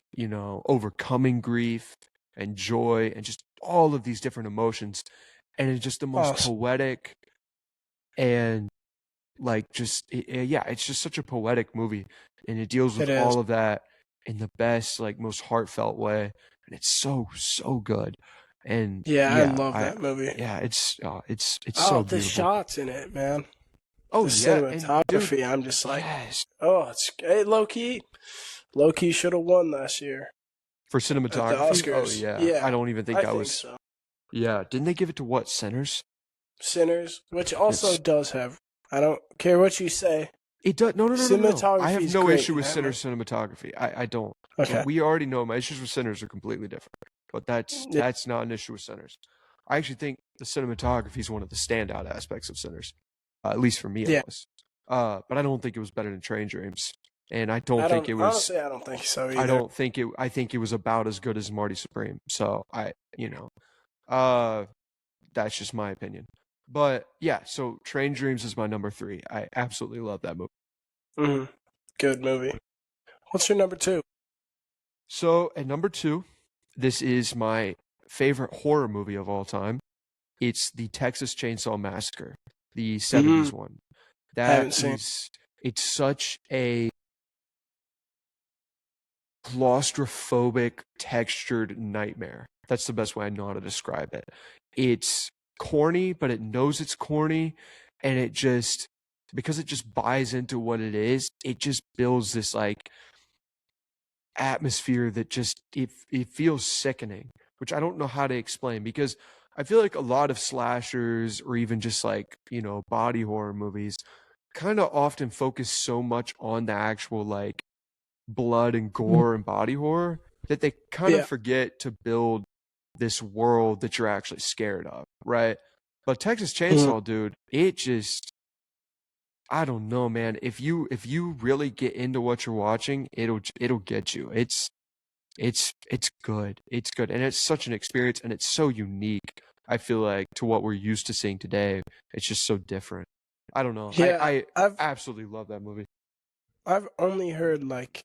overcoming grief and joy and just all of these different emotions. And it's just the most awesome. poetic and like yeah, it's just such a poetic movie, and it deals It with is. all of that in the best, like most heartfelt way, and it's so good. And Yeah, I yeah, love I that movie. yeah, it's Oh, so the beautiful. shots in it, man. Oh The yeah, and dude, cinematography, I'm just like, yes, oh, low key. Low key should have won last year for at the cinematography. Oh Oscars. yeah, I Yeah, don't even think I that think was. so. Yeah, didn't they give it to what, Sinners? Sinners, which also It's does have. I don't care what you say. it does. No. I Cinematography have is no great issue in with that movie. Sinners cinematography. I don't. Okay. We already know my issues with Sinners are completely different, but that's Yeah. that's not an issue with Sinners. I actually think the cinematography is one of the standout aspects of Sinners, at least for me, it Yeah. was. But I don't think it was better than Train Dreams, and I don't I think don't it was. honestly. I don't think so I either. don't think it. I think it was about as good as Marty Supreme. So uh, that's just my opinion. But yeah, so Train Dreams is my number 3. I absolutely love that movie. Hmm. Good movie. What's your number 2? So at number 2, this is my favorite horror movie of all time. It's the Texas Chainsaw Massacre, the Mm, 70s one. haven't That seen. is, it's such a claustrophobic, textured nightmare. That's the best way I know how to describe it. It's corny, but it knows it's corny, and because it just buys into what it is, it just builds this like atmosphere that just it feels sickening, which I don't know how to explain, because I feel like a lot of slashers or even just like, body horror movies kind of often focus so much on the actual like blood and gore and body horror that they kind of Yeah. forget to build this world that you're actually scared of, right? But Texas Mhm. Chainsaw, dude, it just I don't know, man. If you really get into what you're watching, it'll get you. It's good. It's good. And it's such an experience and it's so unique. I feel like to what we're used to seeing today. It's just so different. I don't know. I Yeah, I I've absolutely love that movie. I've only heard like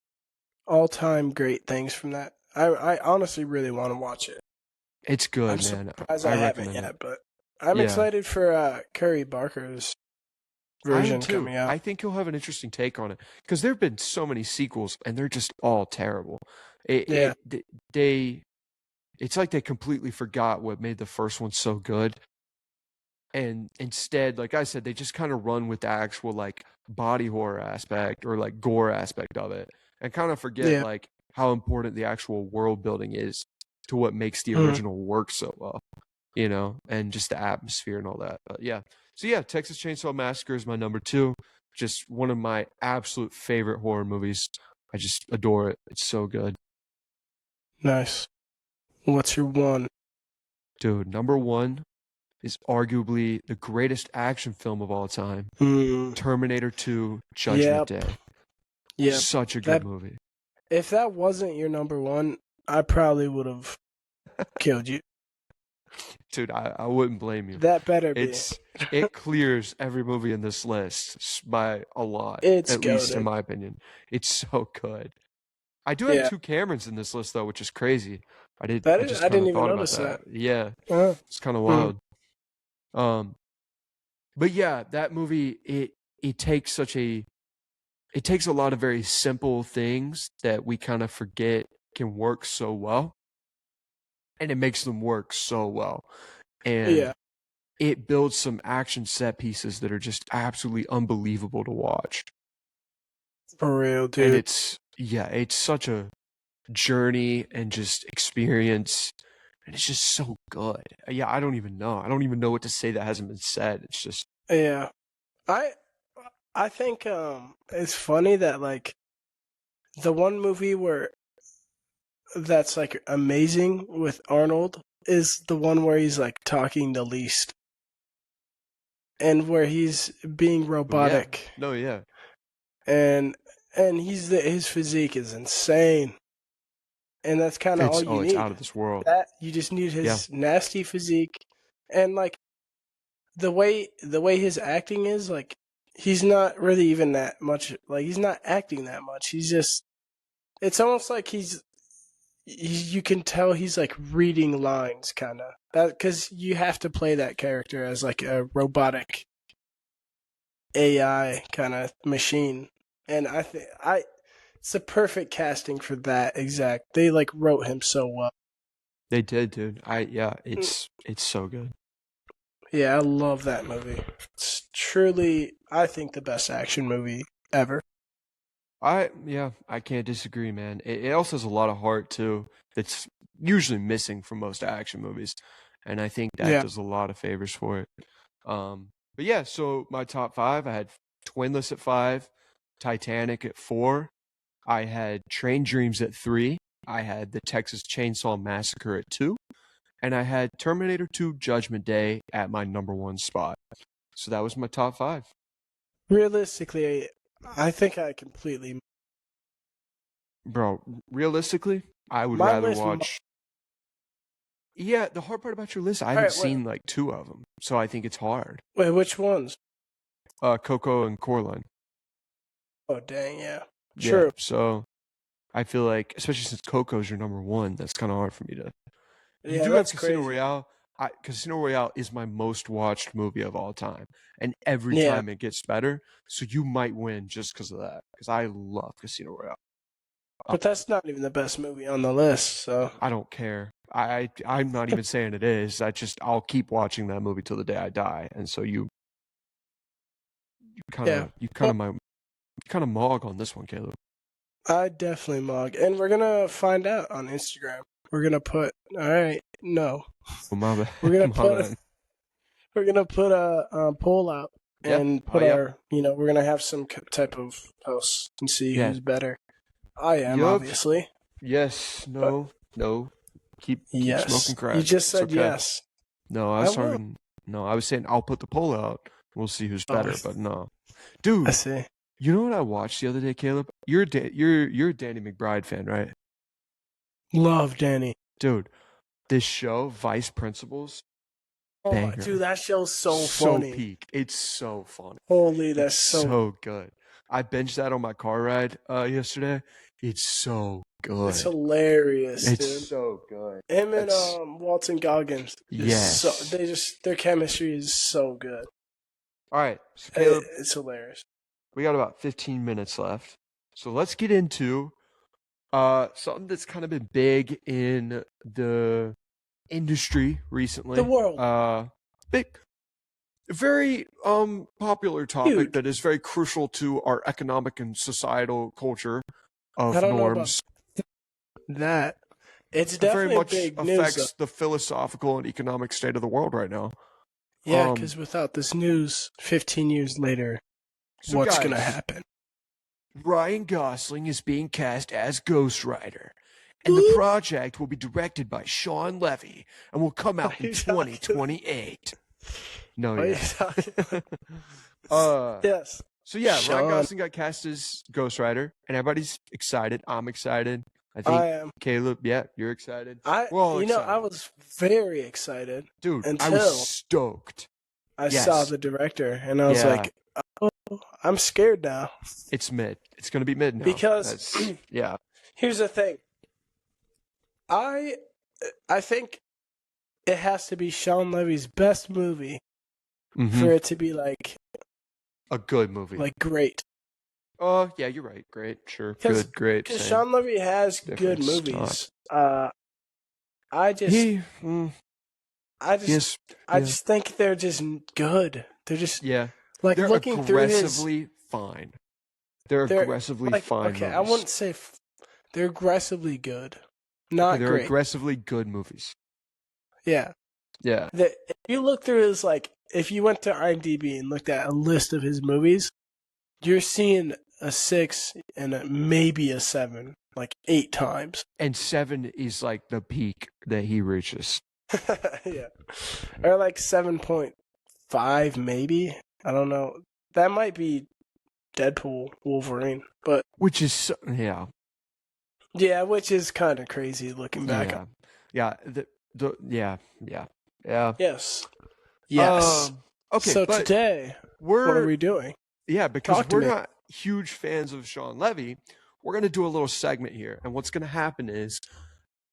all time great things from that. I honestly really want to watch it. It's I'm good, man. surprised I I haven't recommend it. yet, but I'm Yeah. excited for Curry Barker's I am version too. coming out. I think he'll have an interesting take on it because there've been so many sequels and they're just all terrible. Yeah. They it's like they completely forgot what made the first one so good. And instead, like I said, they just kind of run with the actual like body horror aspect or like gore aspect of it and kind of forget Yeah. like how important the actual world building is to what makes the Mhm. original work so well, you know, and just the atmosphere and all that. But yeah. So yeah, Texas Chainsaw Massacre is my number two. Just one of my absolute favorite horror movies. I just adore it. It's so good. Nice. What's your one? Dude, number one is arguably the greatest action film of all time. Mm, Terminator 2 Judgment yep. Day. Yep. Such a good That movie. if that wasn't your number one, I probably would have killed you. Dude, I wouldn't blame you. That better be. It clears every movie in this list by a lot, It's at least in goaded. my opinion. It's so good. I do have Yeah. two Camerons in this list though, which is crazy. I That is, just I kind didn't of even thought about notice that. that. Yeah, Uh, it's kind of mm, wild. Um, but yeah, that movie it takes it takes a lot of very simple things that we kind of forget can work so well, and it makes them work so well. And yeah. it builds some action set pieces that are just absolutely unbelievable to watch. For real, And dude. it's such a journey and just experience. And it's just so good. Yeah, I don't even know. I don't even know what to say that hasn't been said. It's just, Yeah. I I think it's funny that like the one movie where that's like amazing with Arnold is the one where he's like talking the least and where he's being oh, yeah. robotic No, yeah. and his physique is insane and that's kind of all you It's out need. of this world. That you just need Yeah. his nasty physique and like the way his acting is like he's not really even that much like he's not acting that much. He's just it's almost like you can tell he's like reading lines kind of that because you have to play that character as like a robotic AI kind of machine, and I think I it's the perfect casting for that exact. They like wrote him so well. They did, dude. Yeah, it's so good. Yeah, I love that movie. It's truly, I think, the best action movie ever. I can't disagree, man. It also has a lot of heart too. That's usually missing from most action movies, and I think that Yeah, does a lot of favors for it. But yeah, so my top five, I had Twinless at five, Titanic at four, I had Train Dreams at three, I had the Texas Chainsaw Massacre at two, and I had Terminator 2 Judgment Day at my number one spot. So that was my top five. realistically, I think I completely Bro, realistically, I would my rather list. watch. Yeah, the hard part about your list, I All haven't right, wait, seen like two of them, so I think it's hard. wait, which ones? Coco and Coraline. Oh, dang, yeah, Yeah, true. so I feel like, especially since Coco's your number one, that's kind of hard for me to. You Yeah, do have that's Casino crazy. Royale. Casino Royale is my most watched movie of all time, and every Yeah, time it gets better. So you might win just because of that. Because I love Casino Royale. but that's not even the best movie on the list. So I don't care. I'm not even saying it is. I'll keep watching that movie till the day I die. And so yeah, you well, kind of mog on this one, Caleb. I definitely mug, and we're gonna find out on Instagram. We're gonna put. All right, no, Oh, my bad. we're gonna My put. bad. We're gonna put a poll out Yeah. and Oh put yeah. our. You know, we're gonna have some type of posts and see Yeah. who's better. I am Yup. obviously, Yes. but No. No. Keep smoking yes, you crack. just It's said okay. yes. No, I I was will. talking. No, I was saying I'll put the poll out. We'll see who's Oh, better, but no. I Dude, see. you know what I watched the other day, Caleb? You're a Danny McBride fan, right? Love Danny. Dude, this show, Vice Principals, Oh my, dude, banger. that show's so So funny. peak. It's so funny. Holy, It's that's so. so good. I binged that on my car ride yesterday. It's so It's good. hilarious, It's dude. so good. Him and It's Walton Goggins is so. yes. They just their chemistry is so good. All right, so Caleb, It's hilarious. we got about 15 minutes left. So let's get into something that's kind of been big in the industry recently. The world, Big very popular topic huge. that is very crucial to our economic and societal culture I of don't know about norms. that. It's It very definitely much big news. affects the philosophical and economic state of the world right now. Yeah, because without this news, 15 years later, So what's guys, gonna happen? Ryan Gosling is being cast as Ghost Rider, and the project will be directed by Shawn Levy and will come out in 2028. No, What are you yeah. talking? Yes. So yeah, Ryan Shawn. Gosling got cast as Ghost Rider, and everybody's excited. I'm excited. I think I am. Caleb, yeah, you're excited. I We're all excited. I was very excited Dude, I until was stoked. I Yes. saw the director, and I was Yeah. like, "Oh, I'm scared now." It's mid. It's gonna be mid now. Because yeah. here's the thing. I think it has to be Shawn Levy's best movie Mhm. for it to be like A good movie. great. Oh, yeah, you're right. Great, sure. 'Cause- Good, great. Because same. Shawn Levy has Different good movies. I just think they're just good. They're just yeah. like They're looking through his. aggressively fine. They're aggressively like, fine okay, movies. I wouldn't say they're aggressively good, not Okay, they're great. aggressively good movies. Yeah, Yeah. if you look through his if you went to IMDb and looked at a list of his movies, you're seeing a 6 and maybe a 7, like 8 times. And 7 is like the peak that he reaches. Yeah, or like 7.5 maybe. I don't know. That might be Deadpool, Wolverine, but Which is yeah. yeah, which is kind of crazy looking back. Yeah. Yeah. Yes. Yes. Okay, So but today, what are we doing? Yeah, because Talk to we're me. not huge fans of Shawn Levy. We're going to do a little segment here. And what's going to happen is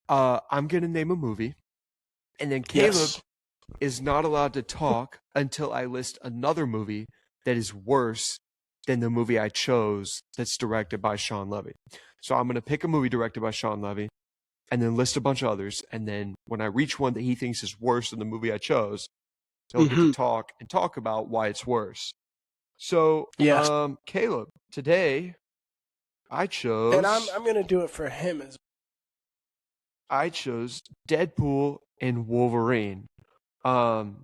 I'm going to name a movie, and then Caleb Yes. is not allowed to talk until I list another movie that is worse than the movie I chose that's directed by Shawn Levy. So I'm going to pick a movie directed by Shawn Levy and then list a bunch of others. And then when I reach one that he thinks is worse than the movie I chose, he'll get to talk about why it's worse. So, Yes. Caleb, today I chose, And I'm gonna do it for him as I chose Deadpool and Wolverine. Now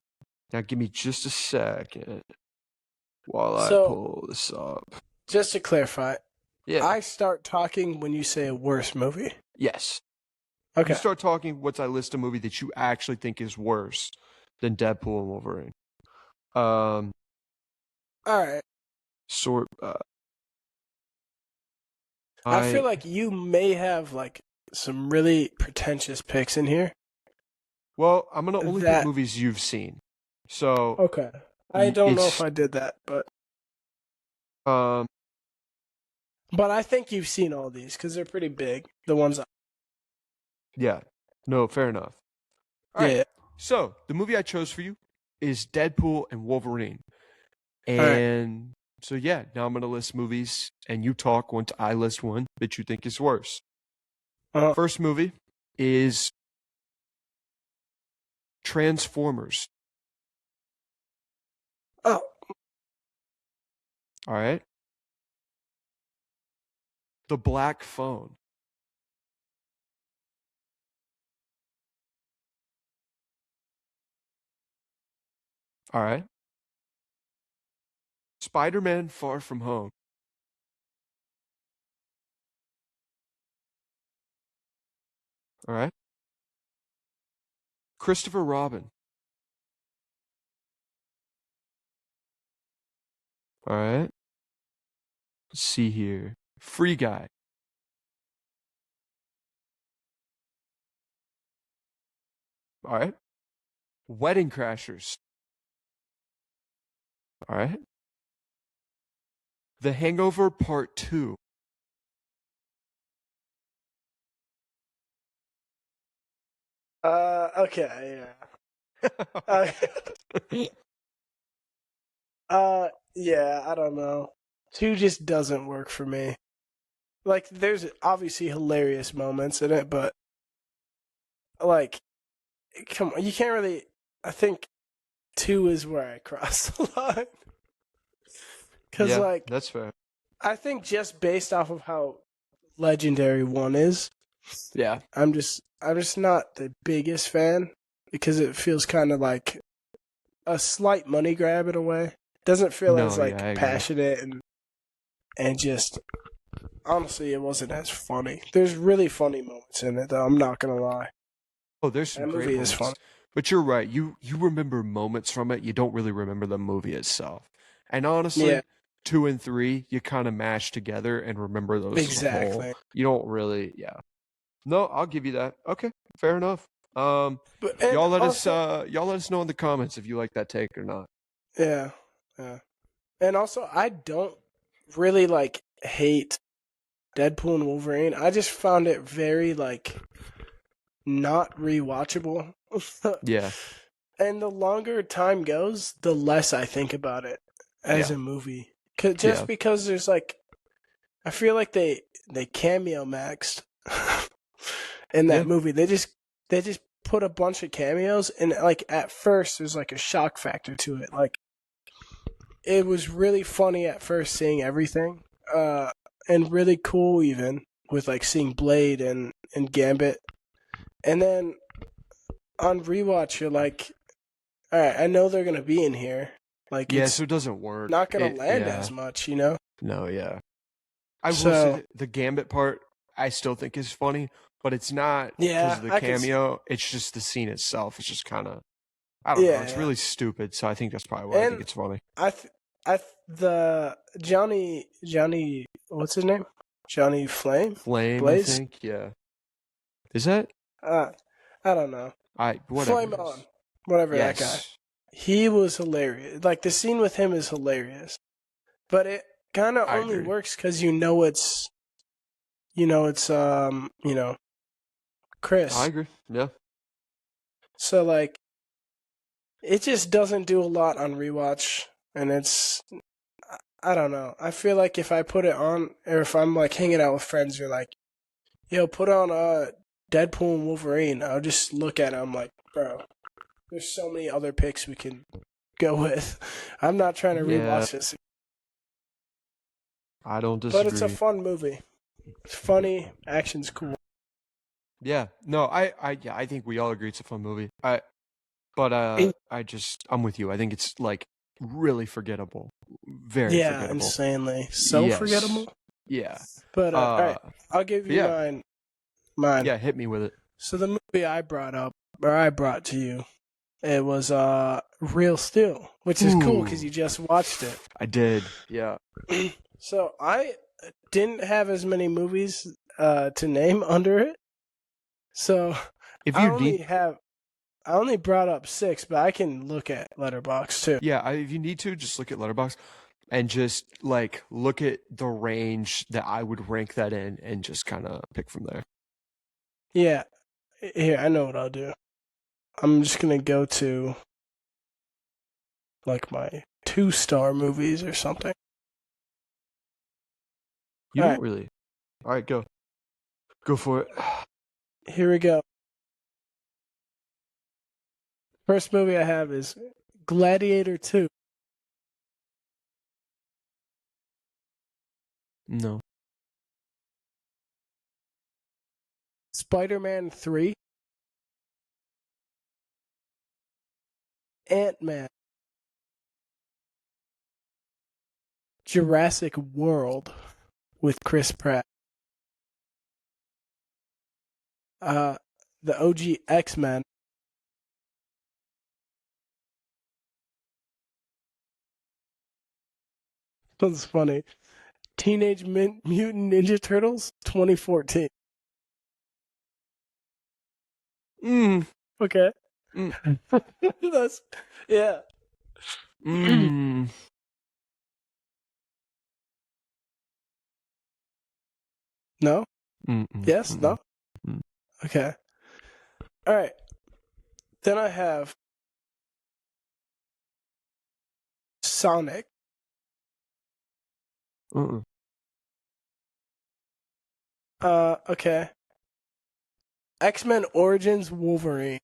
give me just a second while I pull this up. Just to clarify, Yeah. I start talking when you say a worse movie. Yes. Okay. You start talking once I list a movie that you actually think is worse than Deadpool and Wolverine. All right. I feel like you may have some really pretentious picks in here. Well, I'm gonna only pick movies you've seen. So okay, I don't know if I did that, but I think you've seen all these because they're pretty big. The ones. Yeah. No, fair enough. All right. So the movie I chose for you is Deadpool and Wolverine, and so yeah, now I'm gonna list movies, and you talk once I list one that you think is worse. First movie is Transformers. Oh. All right. The Black Phone. All right. Spider-Man Far From Home. All right. Christopher Robin. All right. Let's see here. Free Guy. All right. Wedding Crashers. All right. The Hangover Part 2. Okay, yeah. Yeah, I don't know. Two just doesn't work for me. Like, there's obviously hilarious moments in it, but like, come on, you can't really. I think two is where I cross the line. Because, Yeah, like, that's fair. I think just based off of how legendary one is, Yeah. I'm just not the biggest fan because it feels kind of like a slight money grab in a way. Doesn't feel No, as yeah, like I agree. passionate and just honestly, it wasn't as funny. There's really funny moments in it, though. I'm not gonna lie. Oh, there's some That great movie is moments. funny. But you're right. You remember moments from it. You don't really remember the movie itself. And honestly, Yeah, 2 and 3, you kind of mash together and remember those as a whole. exactly. You don't really, yeah. No, I'll give you that. Okay, fair enough. But and also, y'all let us know in the comments if you like that take or not. yeah, yeah, and also, I don't really like hate Deadpool and Wolverine. I just found it very like not rewatchable. Yeah, And the longer time goes, the less I think about it as yeah, a movie. Just yeah, because there's like, I feel like they cameo maxed in that yeah, movie. They just put a bunch of cameos, and like at first there's like a shock factor to it. Like it was really funny at first seeing everything, and really cool even with like seeing Blade and Gambit, and then on rewatch you're like, all right, I know they're gonna be in here. Like yeah. it's So it doesn't work. not gonna land Yeah, as much, you know. no, yeah. I will say So that the Gambit part I still think is funny, but it's not because yeah, of the I can see. cameo. It's just the scene itself. It's just kind of I don't know. Yeah, It's yeah, really stupid. So I think that's probably why I think and it's funny. the Johnny, what's his name? Johnny Flame, Flame, I Blaze. think. Yeah. Is that? Uh, I don't know. I whatever Flame it on, is. whatever that guy. Yes, He was hilarious. Like the scene with him is hilarious, but it kind of I only agree. works because it's I Chris. agree. Yeah. So like it just doesn't do a lot on rewatch, and I don't know. I feel like if I put it on, or if I'm like hanging out with friends, you're like, "Yo, put on Deadpool and Wolverine." I'll just look at it. I'm like, bro, there's so many other picks we can go with. I'm not trying to Yeah. rewatch this, I don't but it's a disagree. fun movie. It's funny, action's cool. Yeah. No, yeah, I think we all agree it's a fun movie. But I'm with you. I think it's like really forgettable. Very Yeah, forgettable. insanely, so Yes. forgettable. Yeah. But all right, I'll give But you yeah. mine. Mine. Yeah, hit me with it. So the movie I brought up, or I brought to you, it was Real Steel, which is cool because Ooh. you just watched it. I did. Yeah. So I didn't have as many movies to name under it. So If I you only need have I only brought up 6, but I can look at Letterboxd too. Yeah, if you need to, just look at Letterboxd and just like look at the range that I would rank that in and just kind of pick from there. Yeah, here I know what I'll do. I'm just gonna go to like my 2-star movies or something. You All don't right, really. All right, go. Go for it. here we go. First movie I have is Gladiator 2. No. Spider-Man 3, Ant-Man, Jurassic World with Chris Pratt, uh, the OG X-Men, That's funny. Teenage Mutant Ninja Turtles 2014. Mm, Okay. mm, That's yeah. mm, No? mm, mm, Yes? mm, No? mm. Okay. All right. Then I have Sonic. Uh-uh. Okay. X-Men Origins Wolverine.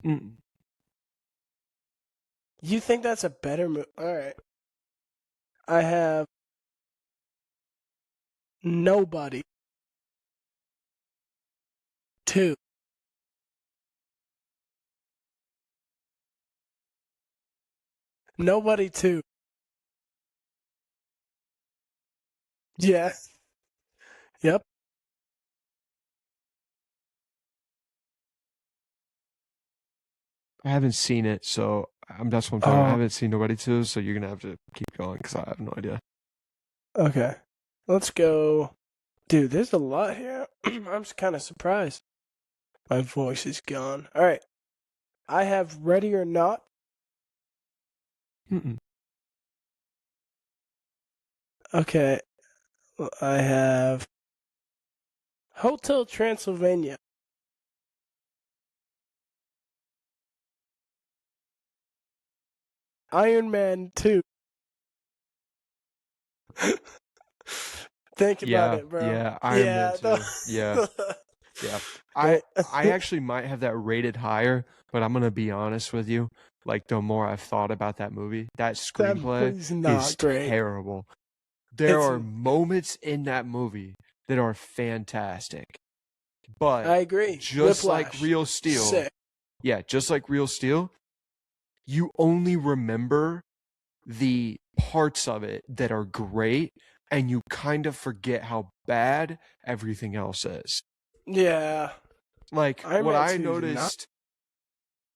Mm. You think that's a better movie? All right. I have Nobody 2. Nobody 2. Yeah. Yep. I haven't seen it, so that's what I'm talking. I Oh, haven't seen Nobody Two, so you're gonna have to keep going because I have no idea. okay. Let's go. Dude, there's a lot here. I'm just kind of surprised. My voice is gone. All right. I have Ready or Not. Mm-mm. Okay. I have Hotel Transylvania. Iron Man 2. Think about Yeah, it, bro. yeah, Iron Man Yeah. Two. Yeah, yeah. I Think- I actually might have that rated higher, but I'm gonna be honest with you. Like the more I've thought about that movie, that that screenplay movie's is not great. terrible. There It's. are moments in that movie that are fantastic, but I agree. just like Whiplash. Real Steel, Sick. yeah, just like Real Steel, you only remember the parts of it that are great and you kind of forget how bad everything else is. Yeah. Like Iron what Man I 2 is not. noticed,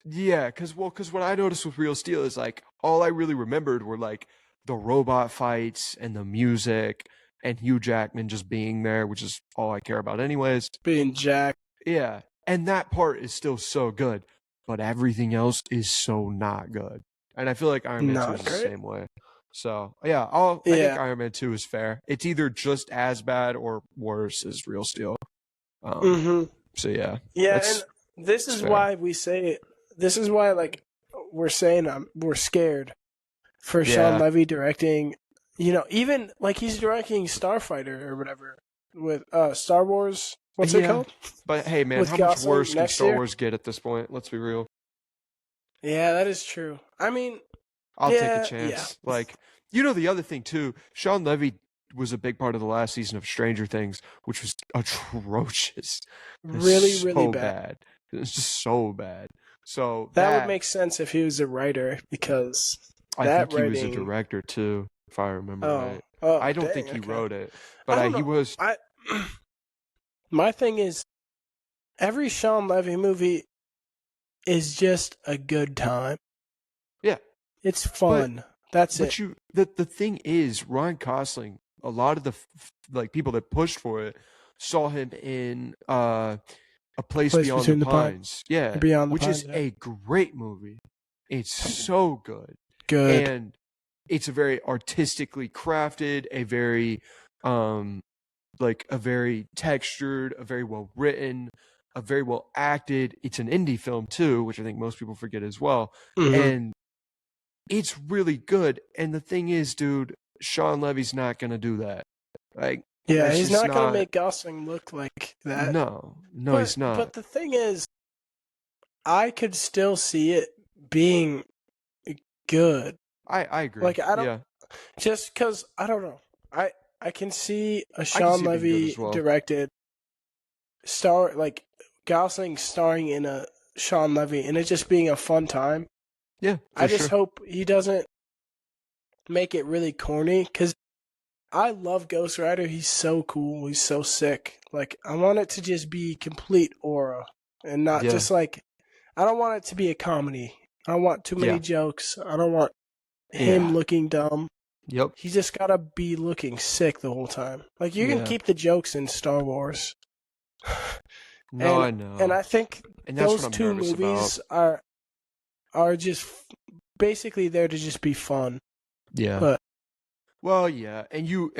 yeah, cuz what I noticed with Real Steel is like all I really remembered were like the robot fights and the music and Hugh Jackman just being there, which is all I care about anyways. Being Jack. Yeah, and that part is still so good, but everything else is so not good. And I feel like Iron Man 2 is Not the great. same way. So, yeah, I think Yeah. Iron Man 2 is fair. It's either just as bad or worse as Real Steel. Um, Mm-hmm. so yeah, Yeah, that's and this that's is fair. why we say it. This is why, like, we're saying we're scared for Shawn Yeah. Levy directing. You know, even like he's directing Starfighter or whatever with Star Wars. What's it Yeah. called? But hey man, With how much Gosling worse can next Star year. Wars get at this point? Let's be real. Yeah, that is true. I mean, I'll take a yeah, chance. Like, the other thing too, Sean Levy was a big part of the last season of Stranger Things, which was atrocious. really, It's really so bad. bad. It's just so bad. So That would that make sense if he was a writer because I that think he was a writing. director too, if I remember Oh, right. I oh, don't think dang. he Okay, wrote it, I but don't he know. was. I my thing is every Sean Levy movie is just a good time. Yeah, It's but fun. That's it. the thing is, Ryan Gosling, a lot of the like people that pushed for it saw him in A Place Place Beyond the Between the Pines, Pines. Yeah, Beyond the which Pines. is Yeah. a great movie. It's so good. Good. And it's a very artistically crafted, a very like a very textured, a very well written, a very well acted. It's an indie film too, which I think most people forget as well. Mm-hmm. And it's really good. And the thing is, dude, Sean Levy's not gonna do that. Like Yeah, that's he's just not gonna not. make Gosling look like that. No, But he's not. the thing is, I could still see it being good. I agree. Like I don't Yeah, just because I don't know. I can see a I can Sean see it being good Levy as well. directed like Gosling starring in a Sean Levy and it just being a fun time. Yeah, I for just sure. hope he doesn't make it really corny because I love Ghost Rider. He's so cool. He's so sick. Like I want it to just be complete aura and not Yeah, just like I don't want it to be a comedy. I don't want too many yeah, jokes. I don't want him yeah. looking dumb. Yep. He just gotta be looking sick the whole time. Like you can Yeah. keep the jokes in Star Wars, No, and I know. and I think And that's what those I'm two nervous about. movies are just basically there to just be fun. Yeah. But Well, yeah, and you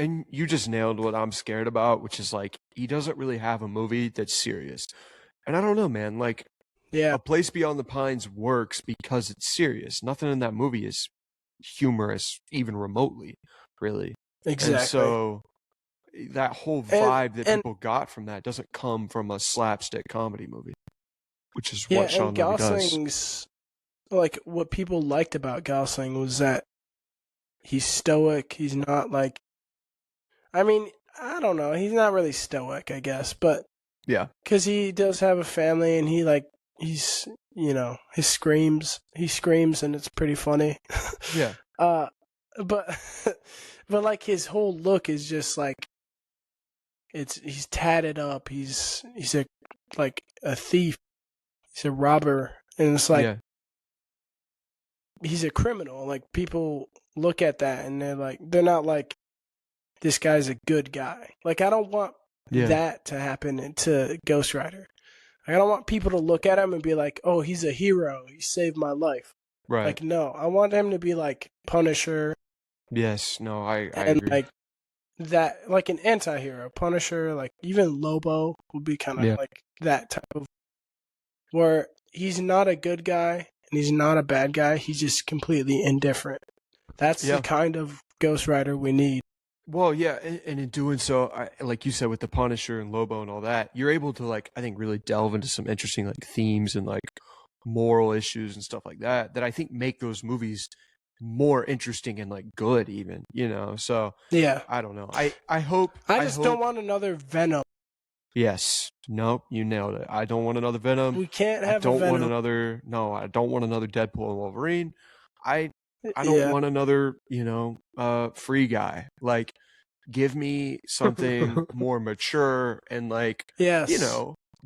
just nailed what I'm scared about, which is like he doesn't really have a movie that's serious. And I don't know, man, like yeah, A Place Beyond the Pines works because it's serious. Nothing in that movie is humorous even remotely, really. And exactly. so that whole And vibe that and people got from that doesn't come from a slapstick comedy movie, which is yeah, what and Shawn Levy does. Gosling's like what people liked about Gosling was that he's stoic. He's not like I mean, I don't know. He's not really stoic, I guess, but Yeah. because he does have a family and he's he screams and it's pretty funny. Yeah. uh, but but like his whole look is just like he's tatted up. He's a like a thief. He's a robber, and it's like Yeah. he's a criminal. Like people look at that and they're not like this guy's a good guy. Like I don't want Yeah. that to happen to Ghost Rider. I don't want people to look at him and be like, "Oh, he's a hero. He saved my life." Right. Like, no, I want him to be like Punisher Yes. No, I and agree. like that, like an anti-hero. Punisher, like even Lobo would be kind of Yeah. like that type of where he's not a good guy and he's not a bad guy. He's just completely indifferent. That's the Yeah. kind of Ghost Rider we need. Well, yeah, and in doing so, like you said, with the Punisher and Lobo and all that, you're able to like I think really delve into some interesting like themes and like moral issues and stuff like that that I think make those movies more interesting and like good even, you know. So Yeah. I don't know. I hope I just don't want another Venom. yes. Nope, you nailed it. I don't want another Venom. We can't I have a don't want Venom. another I don't want another Deadpool and Wolverine. I I don't Yeah. want another, free guy. Like give me something more mature and like, Yes.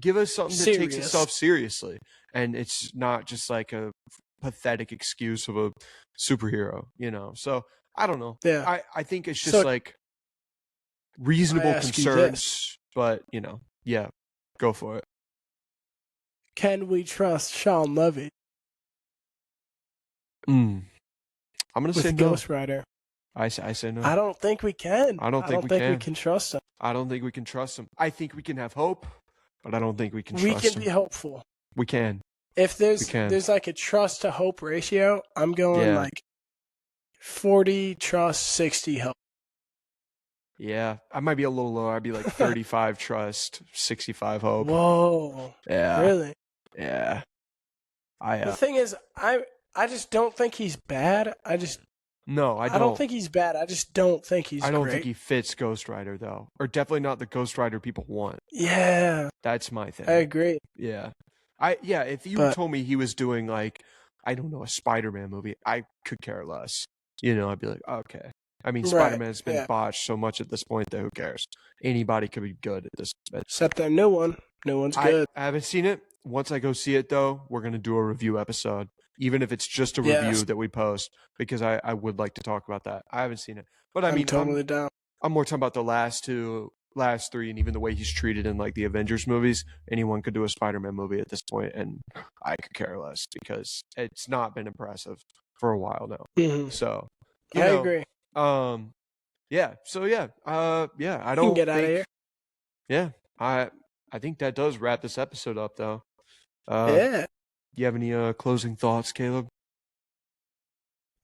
give us something that takes Serious. itself seriously. And it's not just like a pathetic excuse of a superhero, So I don't know. Yeah. I think it's just So like I reasonable ask you this. concerns, but yeah, go for it. Can we trust Shawn Levy I'm gonna say with no. Ghost Rider? I say no. I don't think we can. I don't think we we can. can trust him. I don't think we can trust him. I think we can have hope, but I don't think we can We trust can him. be hopeful. We can. If We can. there's like a trust to hope ratio, I'm going Yeah. like 40 trust, 60 hope. Yeah, I might be a little lower. I'd be like 35 trust, 65 hope. Whoa. Yeah. Really? Yeah. The thing is, I just don't think he's bad. No, I don't. I don't think he's bad. I just don't think he's I don't great. think he fits Ghost Rider though, or definitely not the Ghost Rider people want. Yeah. That's my thing. I agree. Yeah. If you told me he was doing like, I don't know, a Spider-Man movie, I could care less. I'd be like, okay. I mean, Spider-Man's been botched so much at this point that who cares? Anybody could be good at this. Except that new one. New one's good. I haven't seen it. Once I go see it, though, we're going to do a review episode, even if it's just a review that we post, because I would like to talk about that. I haven't seen it. But I'm totally down. I'm more talking about the last three, and even the way he's treated in like the Avengers movies. Anyone could do a Spider-Man movie at this point, and I could care less because it's not been impressive for a while now. Mm-hmm. So I agree. Yeah. So yeah. Yeah. I You don't can get out of here. Yeah. I think that does wrap this episode up, though. Yeah. Do you have any closing thoughts, Caleb?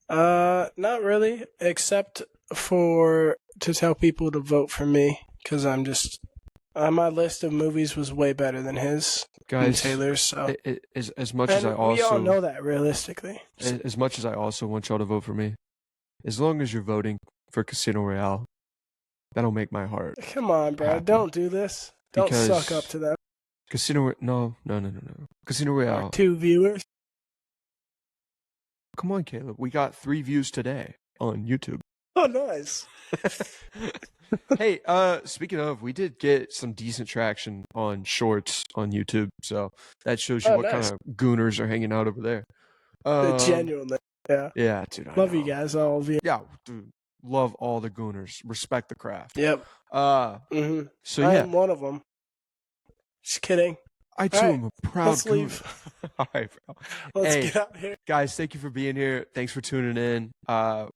Not really, except to tell people to vote for me because I'm just my list of movies was way better than his, guys. Taylor's. So as much as I also we all know that realistically. As much as I also want y'all to vote for me, as long as you're voting for Casino Royale, that'll make my heart. Come on, bro! happy. Don't do this. Don't suck up to them. No. Casino Royale. 2 viewers. Come on, Caleb. We got 3 views today on YouTube. Oh, nice. Hey, speaking of, we did get some decent traction on shorts on YouTube, so that shows you what kind of gooners are hanging out over there. Genuinely, yeah. Yeah, dude. Love you guys, all of you. Yeah, dude. Love all the Gooners. Respect the craft. Yep. So I yeah, am one of them. Just kidding. I All too right, am a proud let's Gooner. leave. All right, bro. Let's Hey, get out here. guys, thank you for being here. Thanks for tuning in.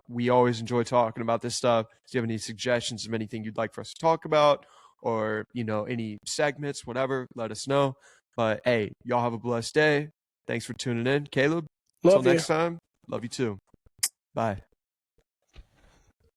We always enjoy talking about this stuff. Do you have any suggestions of anything you'd like for us to talk about, or any segments, whatever? Let us know. But hey, y'all have a blessed day. Thanks for tuning in, Caleb. Until Love you. next time, love you too. Bye.